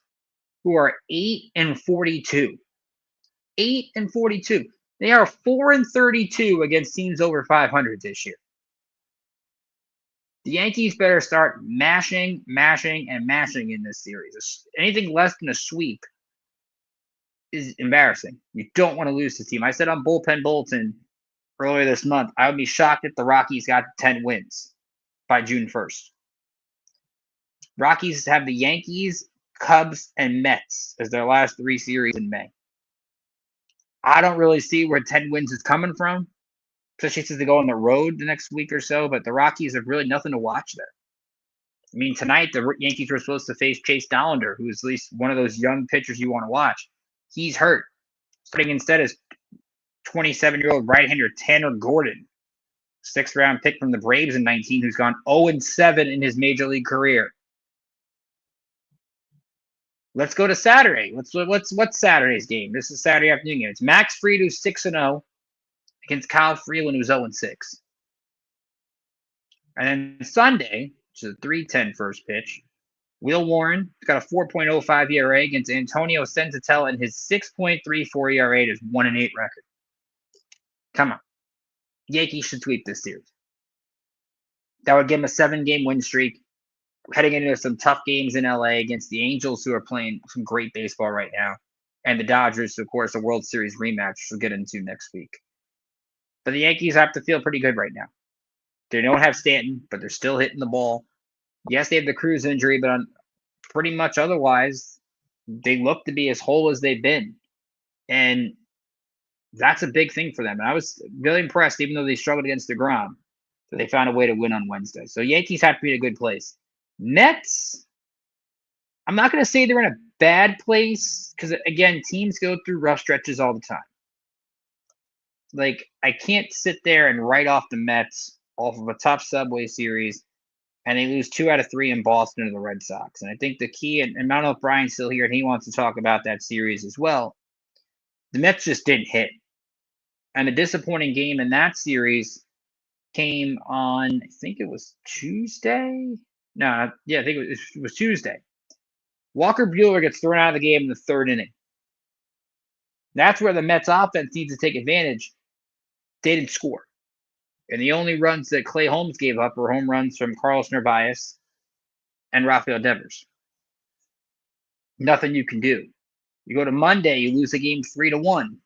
who are 8-42. 8-42. They are 4-32 against teams over 500 this year. The Yankees better start mashing in this series. Anything less than a sweep is embarrassing. You don't want to lose this team. I said on Bullpen Bulletin earlier this month, I would be shocked if the Rockies got 10 wins by June 1st. Rockies have the Yankees, Cubs, and Mets as their last 3 series in May. I don't really see where 10 wins is coming from, especially since they go on the road the next week or so, but the Rockies have really nothing to watch there. I mean, tonight the Yankees were supposed to face Chase Dollander, who is at least one of those young pitchers you want to watch. He's hurt. Starting instead is 27-year-old right-hander Tanner Gordon, 6th-round pick from the Braves in 19, who's gone 0-7 in his major league career. Let's go to Saturday. What's Saturday's game? This is Saturday afternoon game. It's Max Fried, who's 6-0, against Kyle Freeland, who's 0-6. And then Sunday, which is a 3:10 first pitch, Will Warren got a 4.05 ERA against Antonio Senzatella, and his 6.34 ERA is 1-8 record. Come on. Yankees should sweep this series. That would give them a 7-game win streak, heading into some tough games in LA against the Angels, who are playing some great baseball right now, and the Dodgers, of course, a World Series rematch, which we'll get into next week. But the Yankees have to feel pretty good right now. They don't have Stanton, but they're still hitting the ball. Yes, they have the Cruz injury, but pretty much otherwise, they look to be as whole as they've been. And that's a big thing for them. And I was really impressed, even though they struggled against DeGrom, that they found a way to win on Wednesday. So Yankees have to be in a good place. Mets, I'm not going to say they're in a bad place because, again, teams go through rough stretches all the time. Like, I can't sit there and write off the Mets off of a tough Subway series, and they lose 2 out of 3 in Boston to the Red Sox. And I think the key, and I don't know if Brian's still here and he wants to talk about that series as well, the Mets just didn't hit. And the disappointing game in that series came on, I think it was Tuesday? I think it was Tuesday. Walker Buehler gets thrown out of the game in the 3rd inning. That's where the Mets offense needs to take advantage. They didn't score. And the only runs that Clay Holmes gave up were home runs from Carlos Narvaez and Rafael Devers. Nothing you can do. You go to Monday, you lose the game 3-1.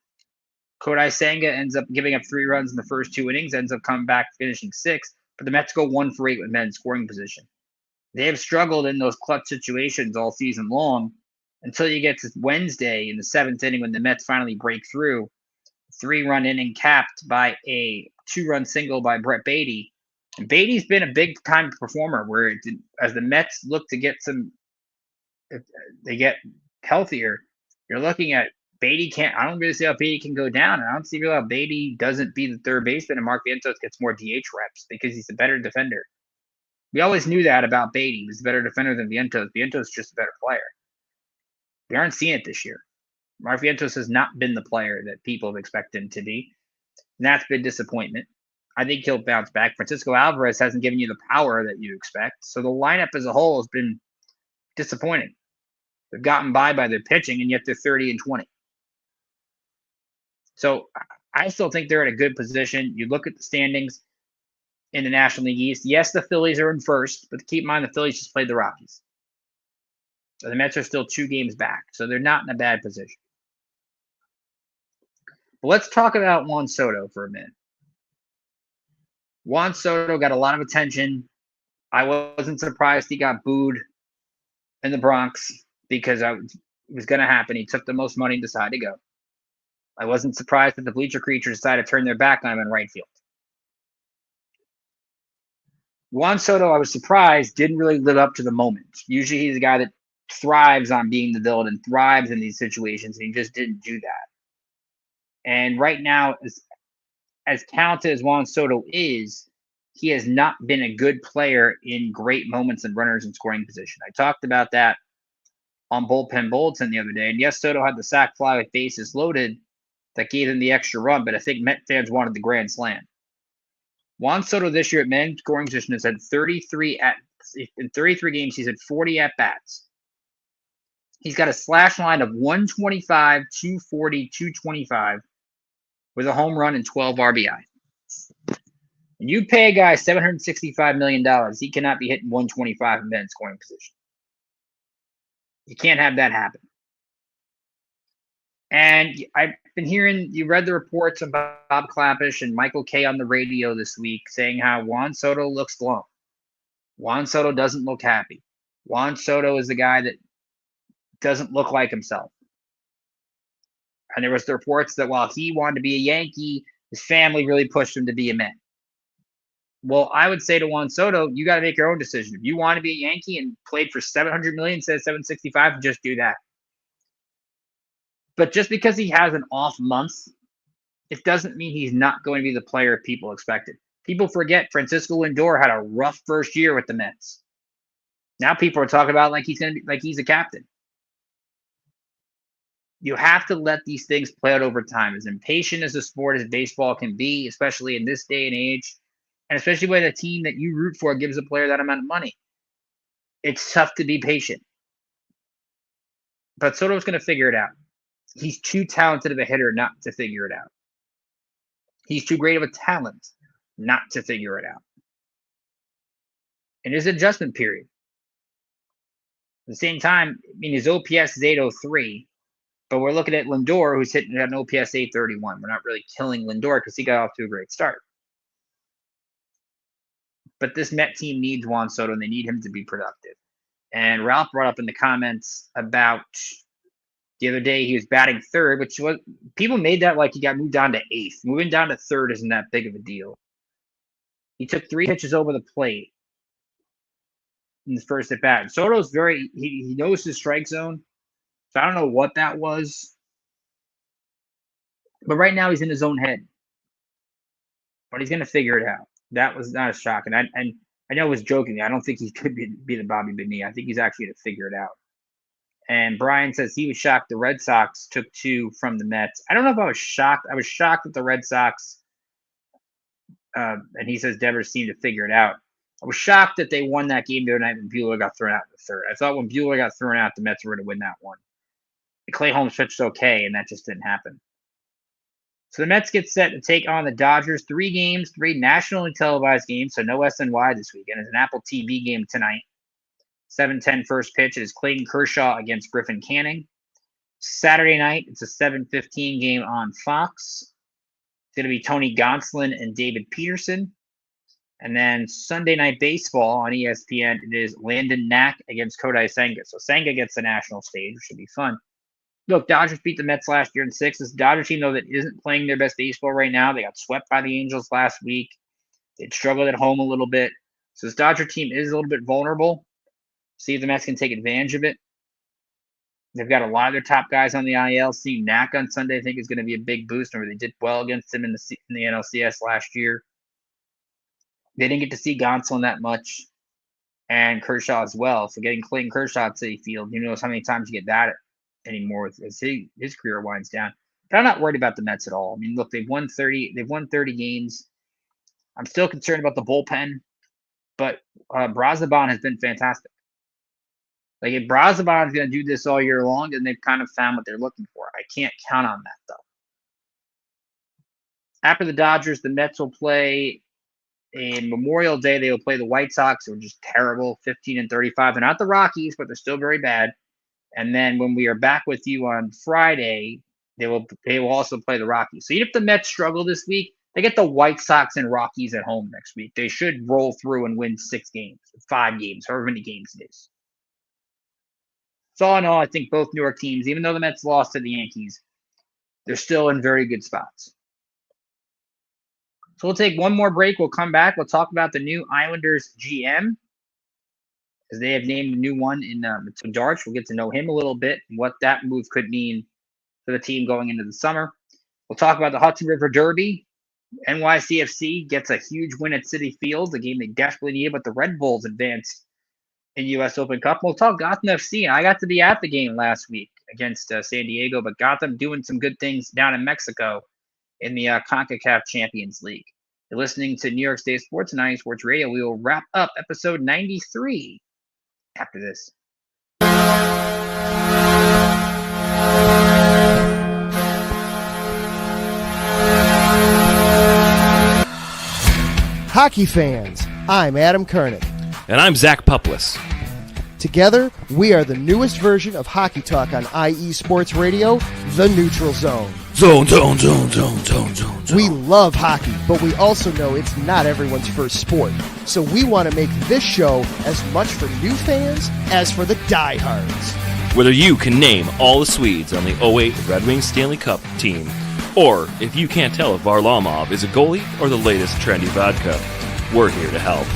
Kodai Senga ends up giving up 3 runs in the first 2 innings, ends up coming back, finishing 6th, but the Mets go 1 for 8 with men in scoring position. They have struggled in those clutch situations all season long until you get to Wednesday in the 7th inning when the Mets finally break through. 3-run inning capped by a 2-run single by Brett Beatty. And Beatty's been a big-time performer where as the Mets look to get they get healthier, you're looking at Beatty I don't really see how Beatty can go down. And I don't see really how Beatty doesn't be the third baseman and Mark Vientos gets more DH reps because he's a better defender. We always knew that about Beatty. He was a better defender than Vientos. Vientos is just a better player. We aren't seeing it this year. Marfientos has not been the player that people have expected him to be, and that's been disappointment. I think he'll bounce back. Francisco Alvarez hasn't given you the power that you expect, so the lineup as a whole has been disappointing. They've gotten by their pitching, and yet they're 30-20. So I still think they're in a good position. You look at the standings in the National League East. Yes, the Phillies are in first, but keep in mind the Phillies just played the Rockies. So the Mets are still 2 games back, so they're not in a bad position. But let's talk about Juan Soto for a minute. Juan Soto got a lot of attention. I wasn't surprised he got booed in the Bronx because it was going to happen. He took the most money and decided to go. I wasn't surprised that the bleacher creatures decided to turn their back on him in right field. Juan Soto, I was surprised, didn't really live up to the moment. Usually he's a guy that thrives on being the villain and thrives in these situations, and he just didn't do that. And right now, as talented as Juan Soto is, he has not been a good player in great moments and runners in scoring position. I talked about that on Bullpen Bulletin the other day. And yes, Soto had the sac fly with bases loaded that gave him the extra run, but I think Met fans wanted the grand slam. Juan Soto this year at men scoring position has had in 33 games, he's had 40 at-bats. He's got a slash line of 125, 240, 225 with a home run and 12 RBI. And you pay a guy $765 million, he cannot be hitting 125 in men scoring position. You can't have that happen. And I've been hearing, you read the reports about Bob Klapisch and Michael Kay on the radio this week saying how Juan Soto looks glum. Juan Soto doesn't look happy. Juan Soto is the guy that doesn't look like himself. And there was the reports that while he wanted to be a Yankee, his family really pushed him to be a Met. Well, I would say to Juan Soto, you got to make your own decision. If you want to be a Yankee and played for $700 million instead of $765, just do that. But just because he has an off month, it doesn't mean he's not going to be the player people expected. People forget Francisco Lindor had a rough first year with the Mets. Now people are talking about like he's a captain. You have to let these things play out over time. As impatient as a sport as baseball can be, especially in this day and age, and especially when a team that you root for gives a player that amount of money, it's tough to be patient. But Soto's going to figure it out. He's too talented of a hitter not to figure it out. He's too great of a talent not to figure it out. In his adjustment period. At the same time, I mean, his OPS is 803, but we're looking at Lindor, who's hitting an OPS 831. We're not really killing Lindor because he got off to a great start. But this Met team needs Juan Soto, and they need him to be productive. And Ralph brought up in the comments about the other day he was batting third, which was people made that like he got moved down to eighth. Moving down to third isn't that big of a deal. He took 3 pitches over the plate in the first at bat. Soto's he knows his strike zone. So I don't know what that was. But right now he's in his own head. But he's going to figure it out. That was not a shock. And I know I was joking. I don't think he could be the Bobby Bonilla. I think he's actually going to figure it out. And Brian says he was shocked the Red Sox took 2 from the Mets. I don't know if I was shocked. I was shocked that the Red Sox, and he says Devers seemed to figure it out. I was shocked that they won that game the other night when Buehler got thrown out in the third. I thought when Buehler got thrown out, the Mets were going to win that one. Clay Holmes pitched okay, and that just didn't happen. So the Mets get set to take on the Dodgers. 3 games, 3 nationally televised games, so no SNY this weekend. It's an Apple TV game tonight. 7:10 first pitch. It is Clayton Kershaw against Griffin Canning. Saturday night, it's a 7:15 game on Fox. It's going to be Tony Gonsolin and David Peterson. And then Sunday Night Baseball on ESPN, it is Landon Knack against Kodai Senga. So Senga gets the national stage, which should be fun. Look, Dodgers beat the Mets last year in 6. This Dodger team, though, that isn't playing their best baseball right now. They got swept by the Angels last week. They struggled at home a little bit. So this Dodger team is a little bit vulnerable. See if the Mets can take advantage of it. They've got a lot of their top guys on the IL. Seeing Knack on Sunday, I think, is going to be a big boost. Remember, they did well against him in the NLCS last year. They didn't get to see Gonsolin that much, and Kershaw as well. So getting Clayton Kershaw at Citi Field, who knows how many times you get that anymore as his career winds down. But I'm not worried about the Mets at all. I mean, look, they've won 30 games. I'm still concerned about the bullpen, but Brazaban has been fantastic. Like, if Brazaban is going to do this all year long, then they've kind of found what they're looking for. I can't count on that, though. After the Dodgers, the Mets will play in Memorial Day. They will play the White Sox, who are just terrible, 15-35. They're not the Rockies, but they're still very bad. And then when we are back with you on Friday, they will also play the Rockies. So even if the Mets struggle this week, they get the White Sox and Rockies at home next week. They should roll through and win 6 games, 5 games, however many games it is. So all in all, I think both New York teams, even though the Mets lost to the Yankees, they're still in very good spots. So we'll take one more break. We'll come back. We'll talk about the new Islanders GM, as they have named a new one in Darch. We'll get to know him a little bit and what that move could mean for the team going into the summer. We'll talk about the Hudson River Derby. NYCFC gets a huge win at Citi Field, the game they desperately needed, but the Red Bulls advanced in U.S. Open Cup. We'll talk Gotham FC. I got to be at the game last week against San Diego, but Gotham doing some good things down in Mexico in the CONCACAF Champions League. You're listening to New York State Sports and IE Sports Radio. We will wrap up episode 93 after this. Hockey fans, I'm Adam Kernick. And I'm Zach Puplis. Together, we are the newest version of Hockey Talk on IE Sports Radio, The Neutral Zone. Zone. We love hockey, but we also know it's not everyone's first sport. So we want to make this show as much for new fans as for the diehards. Whether you can name all the Swedes on the 08 Red Wings Stanley Cup team, or if you can't tell if Varlamov is a goalie or the latest trendy vodka, we're here to help.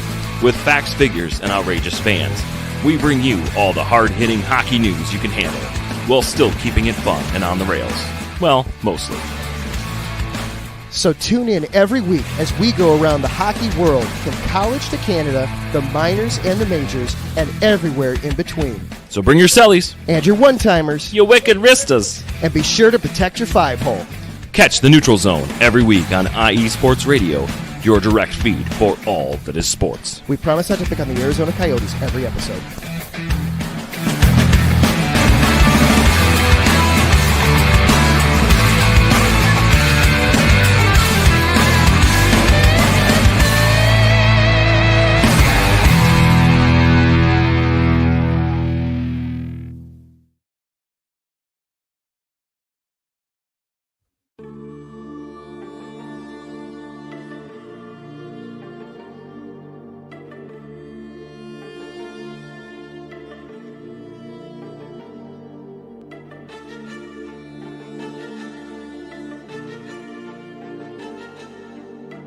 With facts, figures, and outrageous fans, we bring you all the hard-hitting hockey news you can handle, while still keeping it fun and on the rails. Well, mostly. So tune in every week as we go around the hockey world, from college to Canada, the minors and the majors, and everywhere in between. So bring your cellies. And your one-timers. You wicked wristas. And be sure to protect your 5-hole. Catch the Neutral Zone every week on IE Sports Radio, your direct feed for all that is sports. We promise not to pick on the Arizona Coyotes every episode.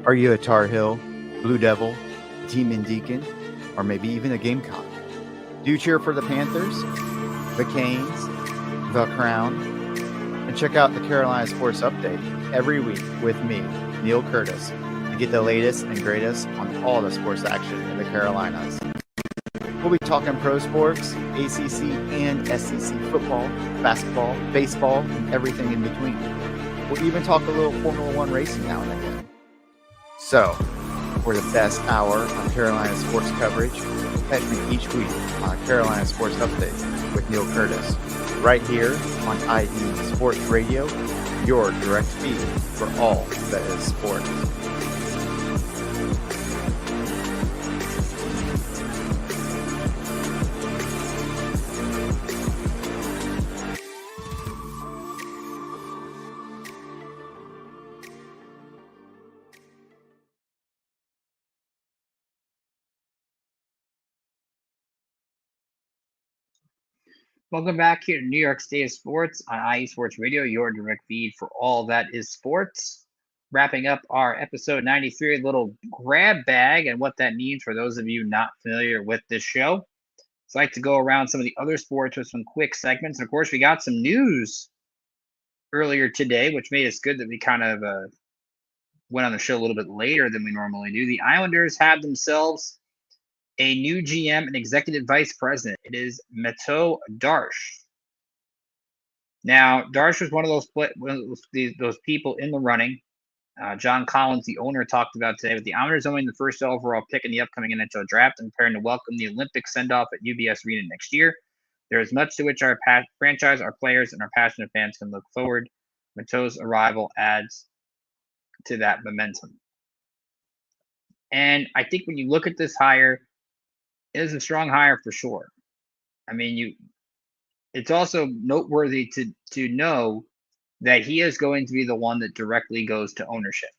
Are you a Tar Heel, Blue Devil, Demon Deacon, or maybe even a Gamecock? Do you cheer for the Panthers, the Canes, the Crown? And check out the Carolina Sports Update every week with me, Neil Curtis, to get the latest and greatest on all the sports action in the Carolinas. We'll be talking pro sports, ACC and SEC football, basketball, baseball, and everything in between. We'll even talk a little Formula One racing now and again. So, for the best hour of Carolina sports coverage, catch me each week on Carolina Sports Updates with Neil Curtis, right here on IE Sports Radio, your direct feed for all that is sports. Welcome back here to New York State Sports on IE Sports Radio, your direct feed for all that is sports. Wrapping up our episode 93, a little grab bag and what that means for those of you not familiar with this show. I'd like to go around some of the other sports with some quick segments. And of course, we got some news earlier today, which made us good that we kind of went on the show a little bit later than we normally do. The Islanders have themselves a new GM and executive vice president. It is Mato Darsh. Now, Darsh was one of those people in the running. John Collins, the owner, talked about today with the Islanders owning the first overall pick in the upcoming NHL draft and preparing to welcome the Olympic send-off at UBS Arena next year. There is much to which our franchise, our players, and our passionate fans can look forward. Mateau's arrival adds to that momentum. And I think when you look at this hire, it is a strong hire for sure. I mean, it's also noteworthy to know that he is going to be the one that directly goes to ownership.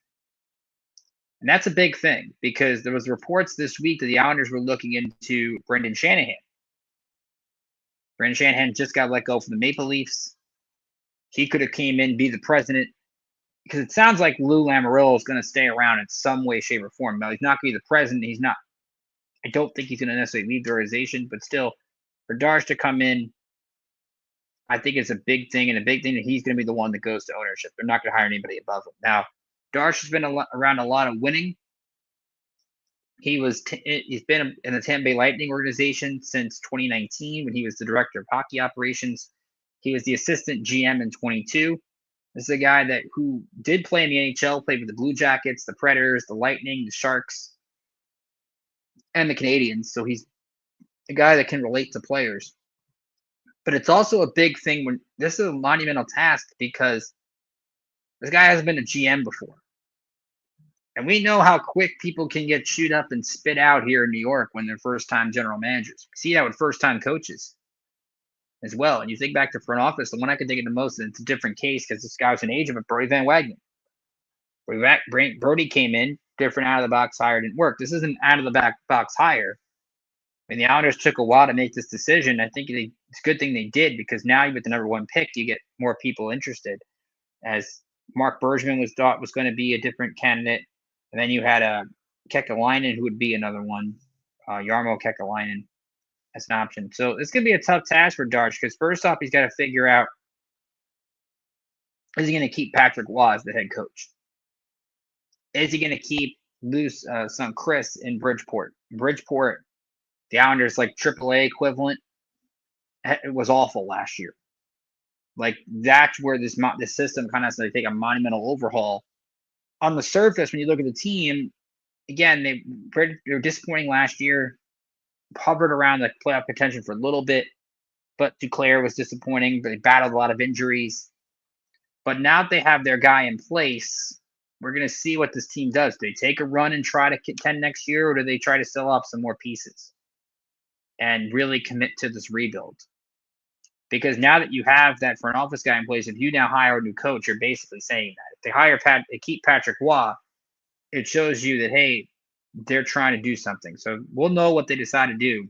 And that's a big thing because there was reports this week that the Islanders were looking into Brendan Shanahan. Brendan Shanahan just got let go from the Maple Leafs. He could have came in, be the president, because it sounds like Lou Lamoriello is going to stay around in some way, shape, or form. Now, he's not going to be the president. He's not. I don't think he's going to necessarily leave the organization, but still, for Darsh to come in, I think it's a big thing, and a big thing that he's going to be the one that goes to ownership. They're not going to hire anybody above him. Now, Darsh has been around a lot of winning. He's been in the Tampa Bay Lightning organization since 2019 when he was the director of hockey operations. He was the assistant GM in 22. This is a guy who did play in the NHL, played with the Blue Jackets, the Predators, the Lightning, the Sharks, and the Canadians. So he's a guy that can relate to players. But it's also a big thing when this is a monumental task because this guy hasn't been a GM before. And we know how quick people can get chewed up and spit out here in New York when they're first-time general managers. We see that with first-time coaches as well. And you think back to front office, the one I can think of the most, and it's a different case because this guy was an agent, but Brody Van Wagenen. Brody came in, different out-of-the-box hire didn't work. This isn't out-of-the-box hire. And the Islanders took a while to make this decision. I think it's a good thing they did because now with the number one pick, you get more people interested. As Mark Bergman was thought was going to be a different candidate. And then you had Kekalainen, who would be another one, Jarmo Kekalainen as an option. So it's going to be a tough task for Darsh because first off, he's got to figure out, is he going to keep Patrick Waugh as the head coach? Is he going to keep Lou's son Chris in Bridgeport? Bridgeport, the Islanders like AAA equivalent, it was awful last year. Like that's where this system kind of has to take a monumental overhaul. On the surface, when you look at the team, again, they were disappointing last year, hovered around the playoff contention for a little bit, but Duclair was disappointing. They battled a lot of injuries. But now that they have their guy in place, we're going to see what this team does. Do they take a run and try to contend next year, or do they try to sell off some more pieces and really commit to this rebuild? Because now that you have that front office guy in place, if you now hire a new coach, you're basically saying that. If they keep Patrick Waugh, it shows you that, hey, they're trying to do something. So we'll know what they decide to do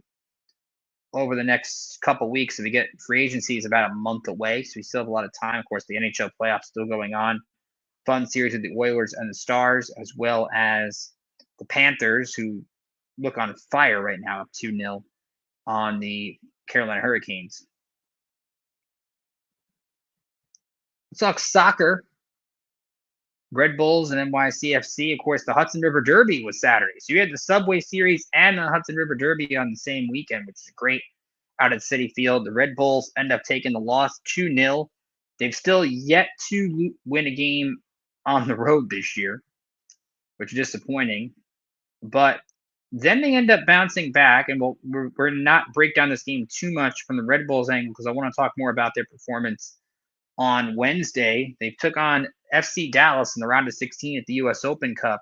over the next couple weeks. If we get free agency is about a month away, so we still have a lot of time. Of course, the NHL playoffs still going on. Fun series with the Oilers and the Stars, as well as the Panthers, who look on fire right now, up 2-0 on the Carolina Hurricanes. Let's talk soccer. Red Bulls and NYCFC. Of course, the Hudson River Derby was Saturday. So you had the Subway Series and the Hudson River Derby on the same weekend, which is great out at Citi Field. The Red Bulls end up taking the loss 2-0. They've still yet to win a game on the road this year, which is disappointing. But then they end up bouncing back, and we're not break down this game too much from the Red Bulls angle because I want to talk more about their performance on Wednesday. They took on FC Dallas in the round of 16 at the U.S. Open Cup.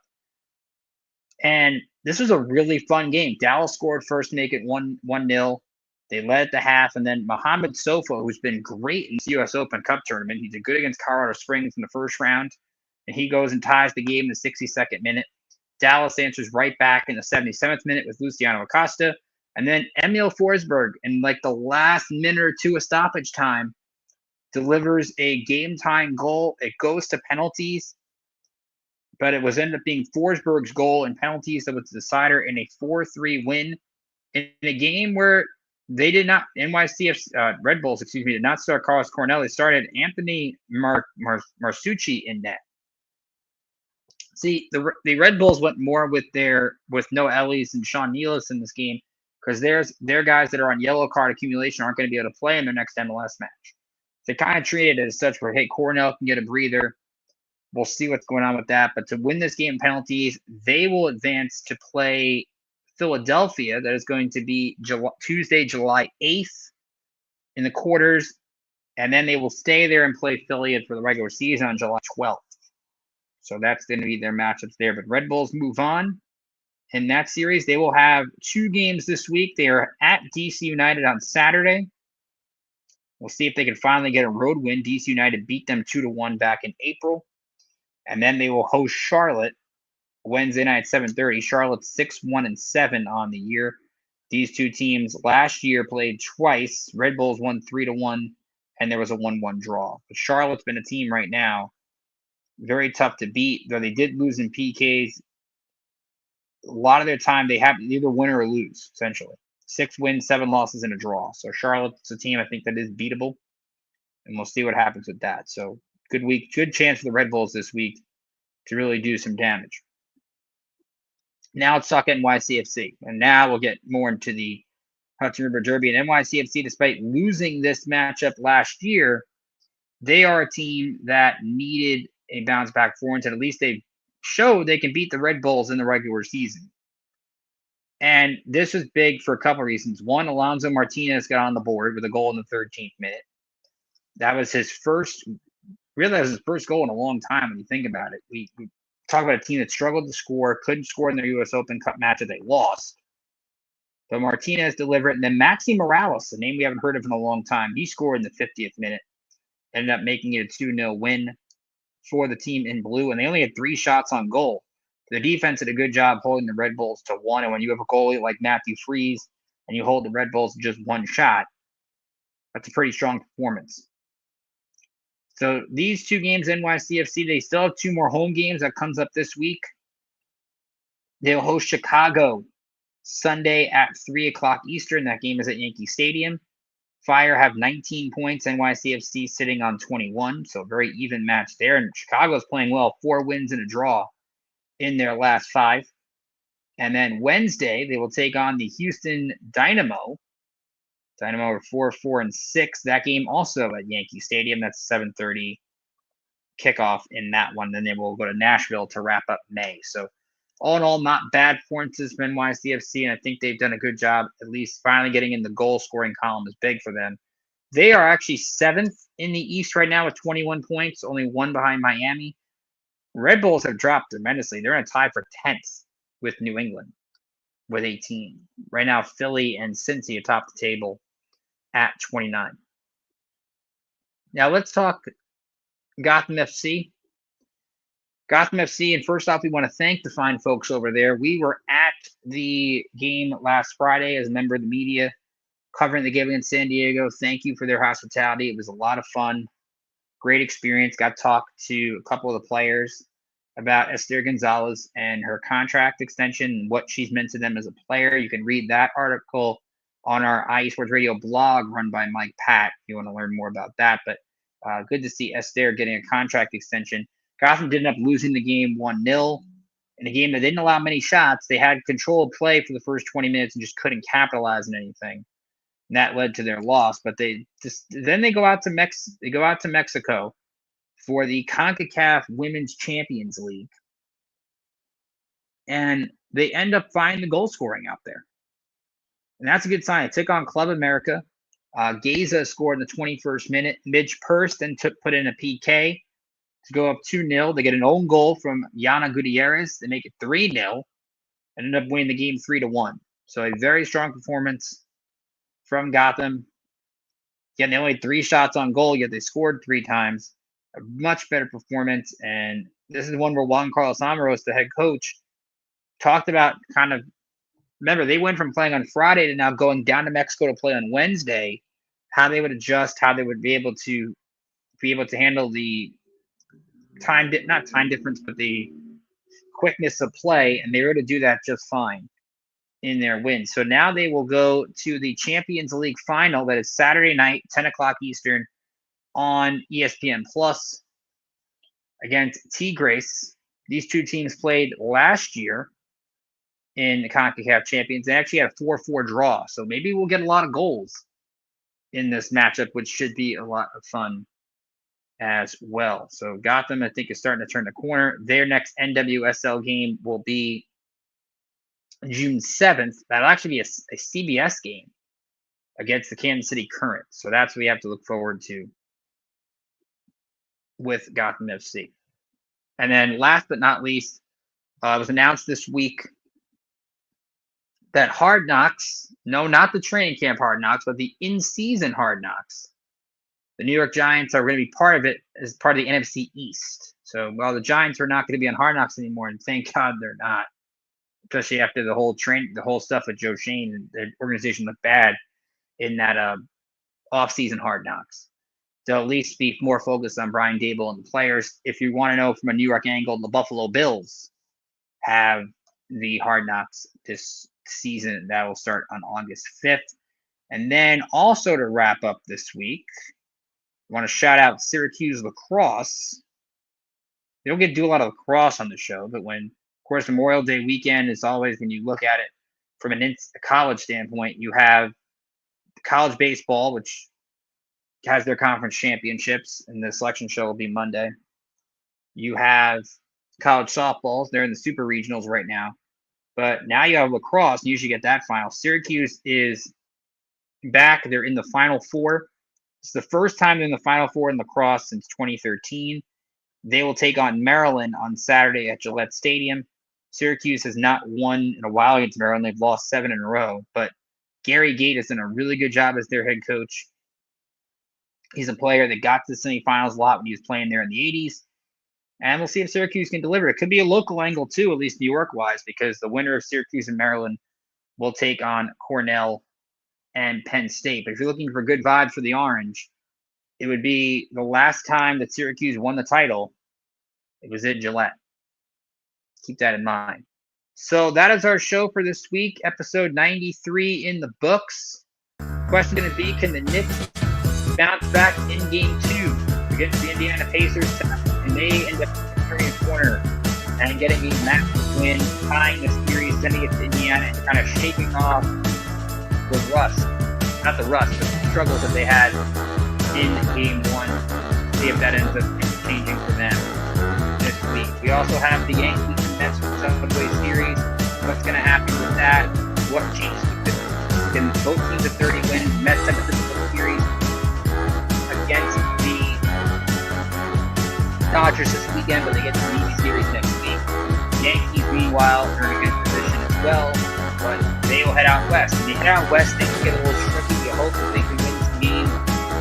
And this was a really fun game. Dallas scored first to make it 1-0. They led at the half, and then Mohamed Sofa, who's been great in the U.S. Open Cup tournament, he did good against Colorado Springs in the first round, and he goes and ties the game in the 62nd minute. Dallas answers right back in the 77th minute with Luciano Acosta, and then Emil Forsberg in like the last minute or two of stoppage time delivers a game-tying goal. It goes to penalties, but it was ended up being Forsberg's goal in penalties that was the decider in a 4-3 win in a game where they did not, Red Bulls, did not start Carlos Cornell. They started Anthony Marsucci in net. See, the Red Bulls went more with Noah Ellis and Sean Nealis in this game because their guys that are on yellow card accumulation aren't going to be able to play in their next MLS match. They kind of treat it as such where, hey, Cornell can get a breather. We'll see what's going on with that. But to win this game penalties, they will advance to play Philadelphia. That is going to be Tuesday, July 8th in the quarters. And then they will stay there and play Philly for the regular season on July 12th. So that's going to be their matchups there. But Red Bulls move on in that series. They will have 2 games this week. They are at DC United on Saturday. We'll see if they can finally get a road win. DC United beat them 2-1 back in April. And then they will host Charlotte Wednesday night at 7:30. Charlotte's 6-1-7 on the year. These two teams last year played twice. Red Bulls won 3-1, and there was a 1-1 draw. But Charlotte's been a team right now very tough to beat, though they did lose in PKs. A lot of their time, they have either win or lose, essentially. 6 wins, 7 losses, and a draw. So Charlotte's a team I think that is beatable, and we'll see what happens with that. So good week, good chance for the Red Bulls this week to really do some damage. Now let's talk NYCFC, and now we'll get more into the Hudson River Derby. And NYCFC, despite losing this matchup last year, they are a team that needed a bounce back performance, and at least they showed they can beat the Red Bulls in the regular season. And this was big for a couple of reasons. One, Alonso Martinez got on the board with a goal in the 13th minute. That was his first, really, that was his first goal in a long time when you think about it. We talk about a team that struggled to score, couldn't score in their U.S. Open Cup match that they lost. But Martinez delivered it. And then Maxi Morales, a name we haven't heard of in a long time, he scored in the 50th minute. Ended up making it a 2-0 win for the team in blue. And they only had 3 shots on goal. The defense did a good job holding the Red Bulls to 1. And when you have a goalie like Matthew Freeze and you hold the Red Bulls to just 1 shot, that's a pretty strong performance. So these 2 games, NYCFC, they still have 2 more home games that comes up this week. They'll host Chicago Sunday at 3 o'clock Eastern. That game is at Yankee Stadium. Fire have 19 points, NYCFC sitting on 21, so a very even match there. And Chicago's playing well, 4 wins and a draw in their last 5. And then Wednesday, they will take on the Houston Dynamo. Dynamo are 4-4-6. That game also at Yankee Stadium. That's 7:30 kickoff in that one. Then they will go to Nashville to wrap up May. So all in all, not bad performances from NYCFC, and I think they've done a good job. At least finally getting in the goal-scoring column is big for them. They are actually 7th in the East right now with 21 points, only 1 behind Miami. Red Bulls have dropped tremendously. They're in a tie for 10th with New England with 18. Right now, Philly and Cincy atop the table at 29. Now let's talk Gotham FC. Gotham FC, and first off, we want to thank the fine folks over there. We were at the game last Friday as a member of the media covering the game in San Diego. Thank you for their hospitality. It was a lot of fun. Great experience. Got to talk to a couple of the players about Esther Gonzalez and her contract extension and what she's meant to them as a player. You can read that article on our IE Sports Radio blog run by Mike Pat if you want to learn more about that. But good to see Esther getting a contract extension. Gotham did end up losing the game 1-0 in a game that didn't allow many shots. They had controlled play for the first 20 minutes and just couldn't capitalize on anything. And that led to their loss. But they go out to Mexico for the CONCACAF Women's Champions League. And they end up finding the goal scoring out there. And that's a good sign. They took on Club America. Geza scored in the 21st minute. Midge Purse then put in a PK to go up 2-0. They get an own goal from Yana Gutierrez. They make it 3-0 and end up winning the game 3-1. So a very strong performance from Gotham. Again, they only had 3 shots on goal, yet they scored 3 times. A much better performance. And this is one where Juan Carlos Amaros, the head coach, talked about remember, they went from playing on Friday to now going down to Mexico to play on Wednesday, how they would adjust, how they would be able to handle the not time difference, but the quickness of play, and they were able to do that just fine in their win. So now they will go to the Champions League final that is Saturday night, 10 o'clock Eastern on ESPN Plus against Tigres. These 2 teams played last year in the CONCACAF Champions. They actually had a 4-4 draw, so maybe we'll get a lot of goals in this matchup, which should be a lot of fun as well. So Gotham, I think, is starting to turn the corner. Their next NWSL game will be June 7th. That'll actually be a CBS game against the Kansas City Current. So that's what we have to look forward to with Gotham FC. And then last but not least, it was announced this week that Hard Knocks, no, not the training camp Hard Knocks, but the in-season Hard Knocks, the New York Giants are going to be part of it as part of the NFC East. So while the Giants are not going to be on Hard Knocks anymore, and thank God they're not, especially after the whole stuff with Joe Shane, and the organization looked bad in that off-season Hard Knocks. They'll at least be more focused on Brian Dable and the players. If you want to know from a New York angle, the Buffalo Bills have the Hard Knocks this season. That will start on August 5th. And then also to wrap up this week, I want to shout out Syracuse lacrosse. They don't get to do a lot of lacrosse on the show, but of course, Memorial Day weekend is always, when you look at it from a college standpoint, you have college baseball, which has their conference championships, and the selection show will be Monday. You have college softballs. They're in the super regionals right now. But now you have lacrosse, and you usually get that final. Syracuse is back. They're in the Final Four. It's the first time they're in the Final Four in lacrosse since 2013. They will take on Maryland on Saturday at Gillette Stadium. Syracuse has not won in a while against Maryland. They've lost 7 in a row. But Gary Gate has done a really good job as their head coach. He's a player that got to the semifinals a lot when he was playing there in the 80s. And we'll see if Syracuse can deliver. It could be a local angle, too, at least New York-wise, because the winner of Syracuse and Maryland will take on Cornell and Penn State. But if you're looking for good vibes for the Orange, it would be the last time that Syracuse won the title. It was at Gillette. Keep that in mind. So that is our show for this week, episode 93 in the books. Question going to be, can the Knicks bounce back in game 2 against the Indiana Pacers, and they end up turning a corner and getting a massive win, tying the series, sending it to Indiana, and kind of shaking off the rust, not the rust, but the struggles that they had in game 1. See if that ends up changing for them this week. We also have the Yankees and Mets Subway Series. What's going to happen with that? What changes? Can both teams have 30 wins? Mets have a difficult series against the Dodgers this weekend, but they get the easy series next week. Yankees, meanwhile, are in a good position as well, but they will head out west. When they head out west, things get a little tricky. You hope that they can win some games.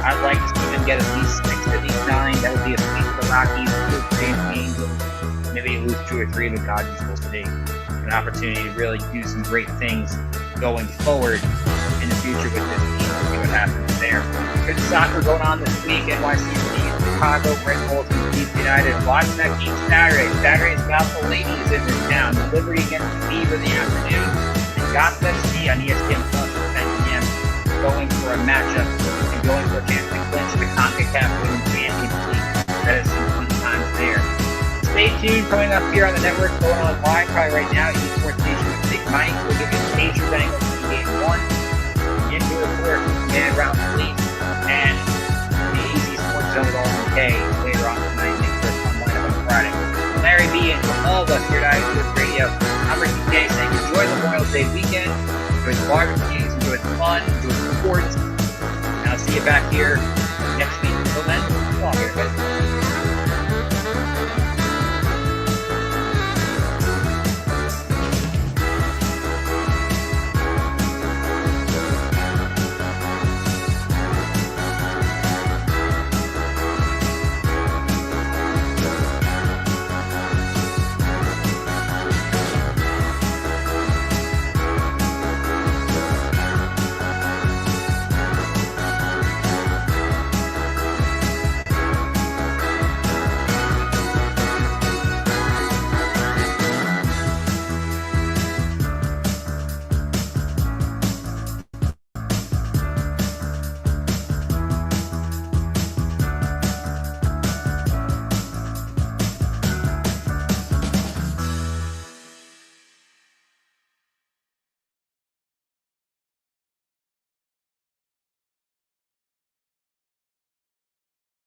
I'd like to see them get at least 6 of these 9. That would be a sweep for the Rockies. 2 of the games, maybe lose 2 or 3 of the Dodgers will today. An opportunity to really do some great things going forward in the future with this team. We'll see what happens there. Good soccer going on this week. NYC in Chicago, Red Bulls and Leeds United. Watch that game Saturday. Saturday is about the ladies in this town. The Liberty against the Beaver in the afternoon. And Gotham FC on ESPN Plus at 10 p.m. going for a matchup and going for a chance to clinch the CONCACAF Women's Champions League. That is some fun times there. Stay tuned. Coming up here on the network, going on live probably right now, Esports Station with Big Mike. We'll give you the Pacers angle from game 1. Into the court, man around the league, and the Easy Sports Zone with all UK later on tonight. Nick First on lineup on Friday. Larry B and all of us here at iSports Radio. I'm Ricky K saying enjoy the Memorial Day weekend, enjoy the barbecues, enjoy the fun, enjoy the sports. And I'll see you back here next week. Until then, go on here, guys.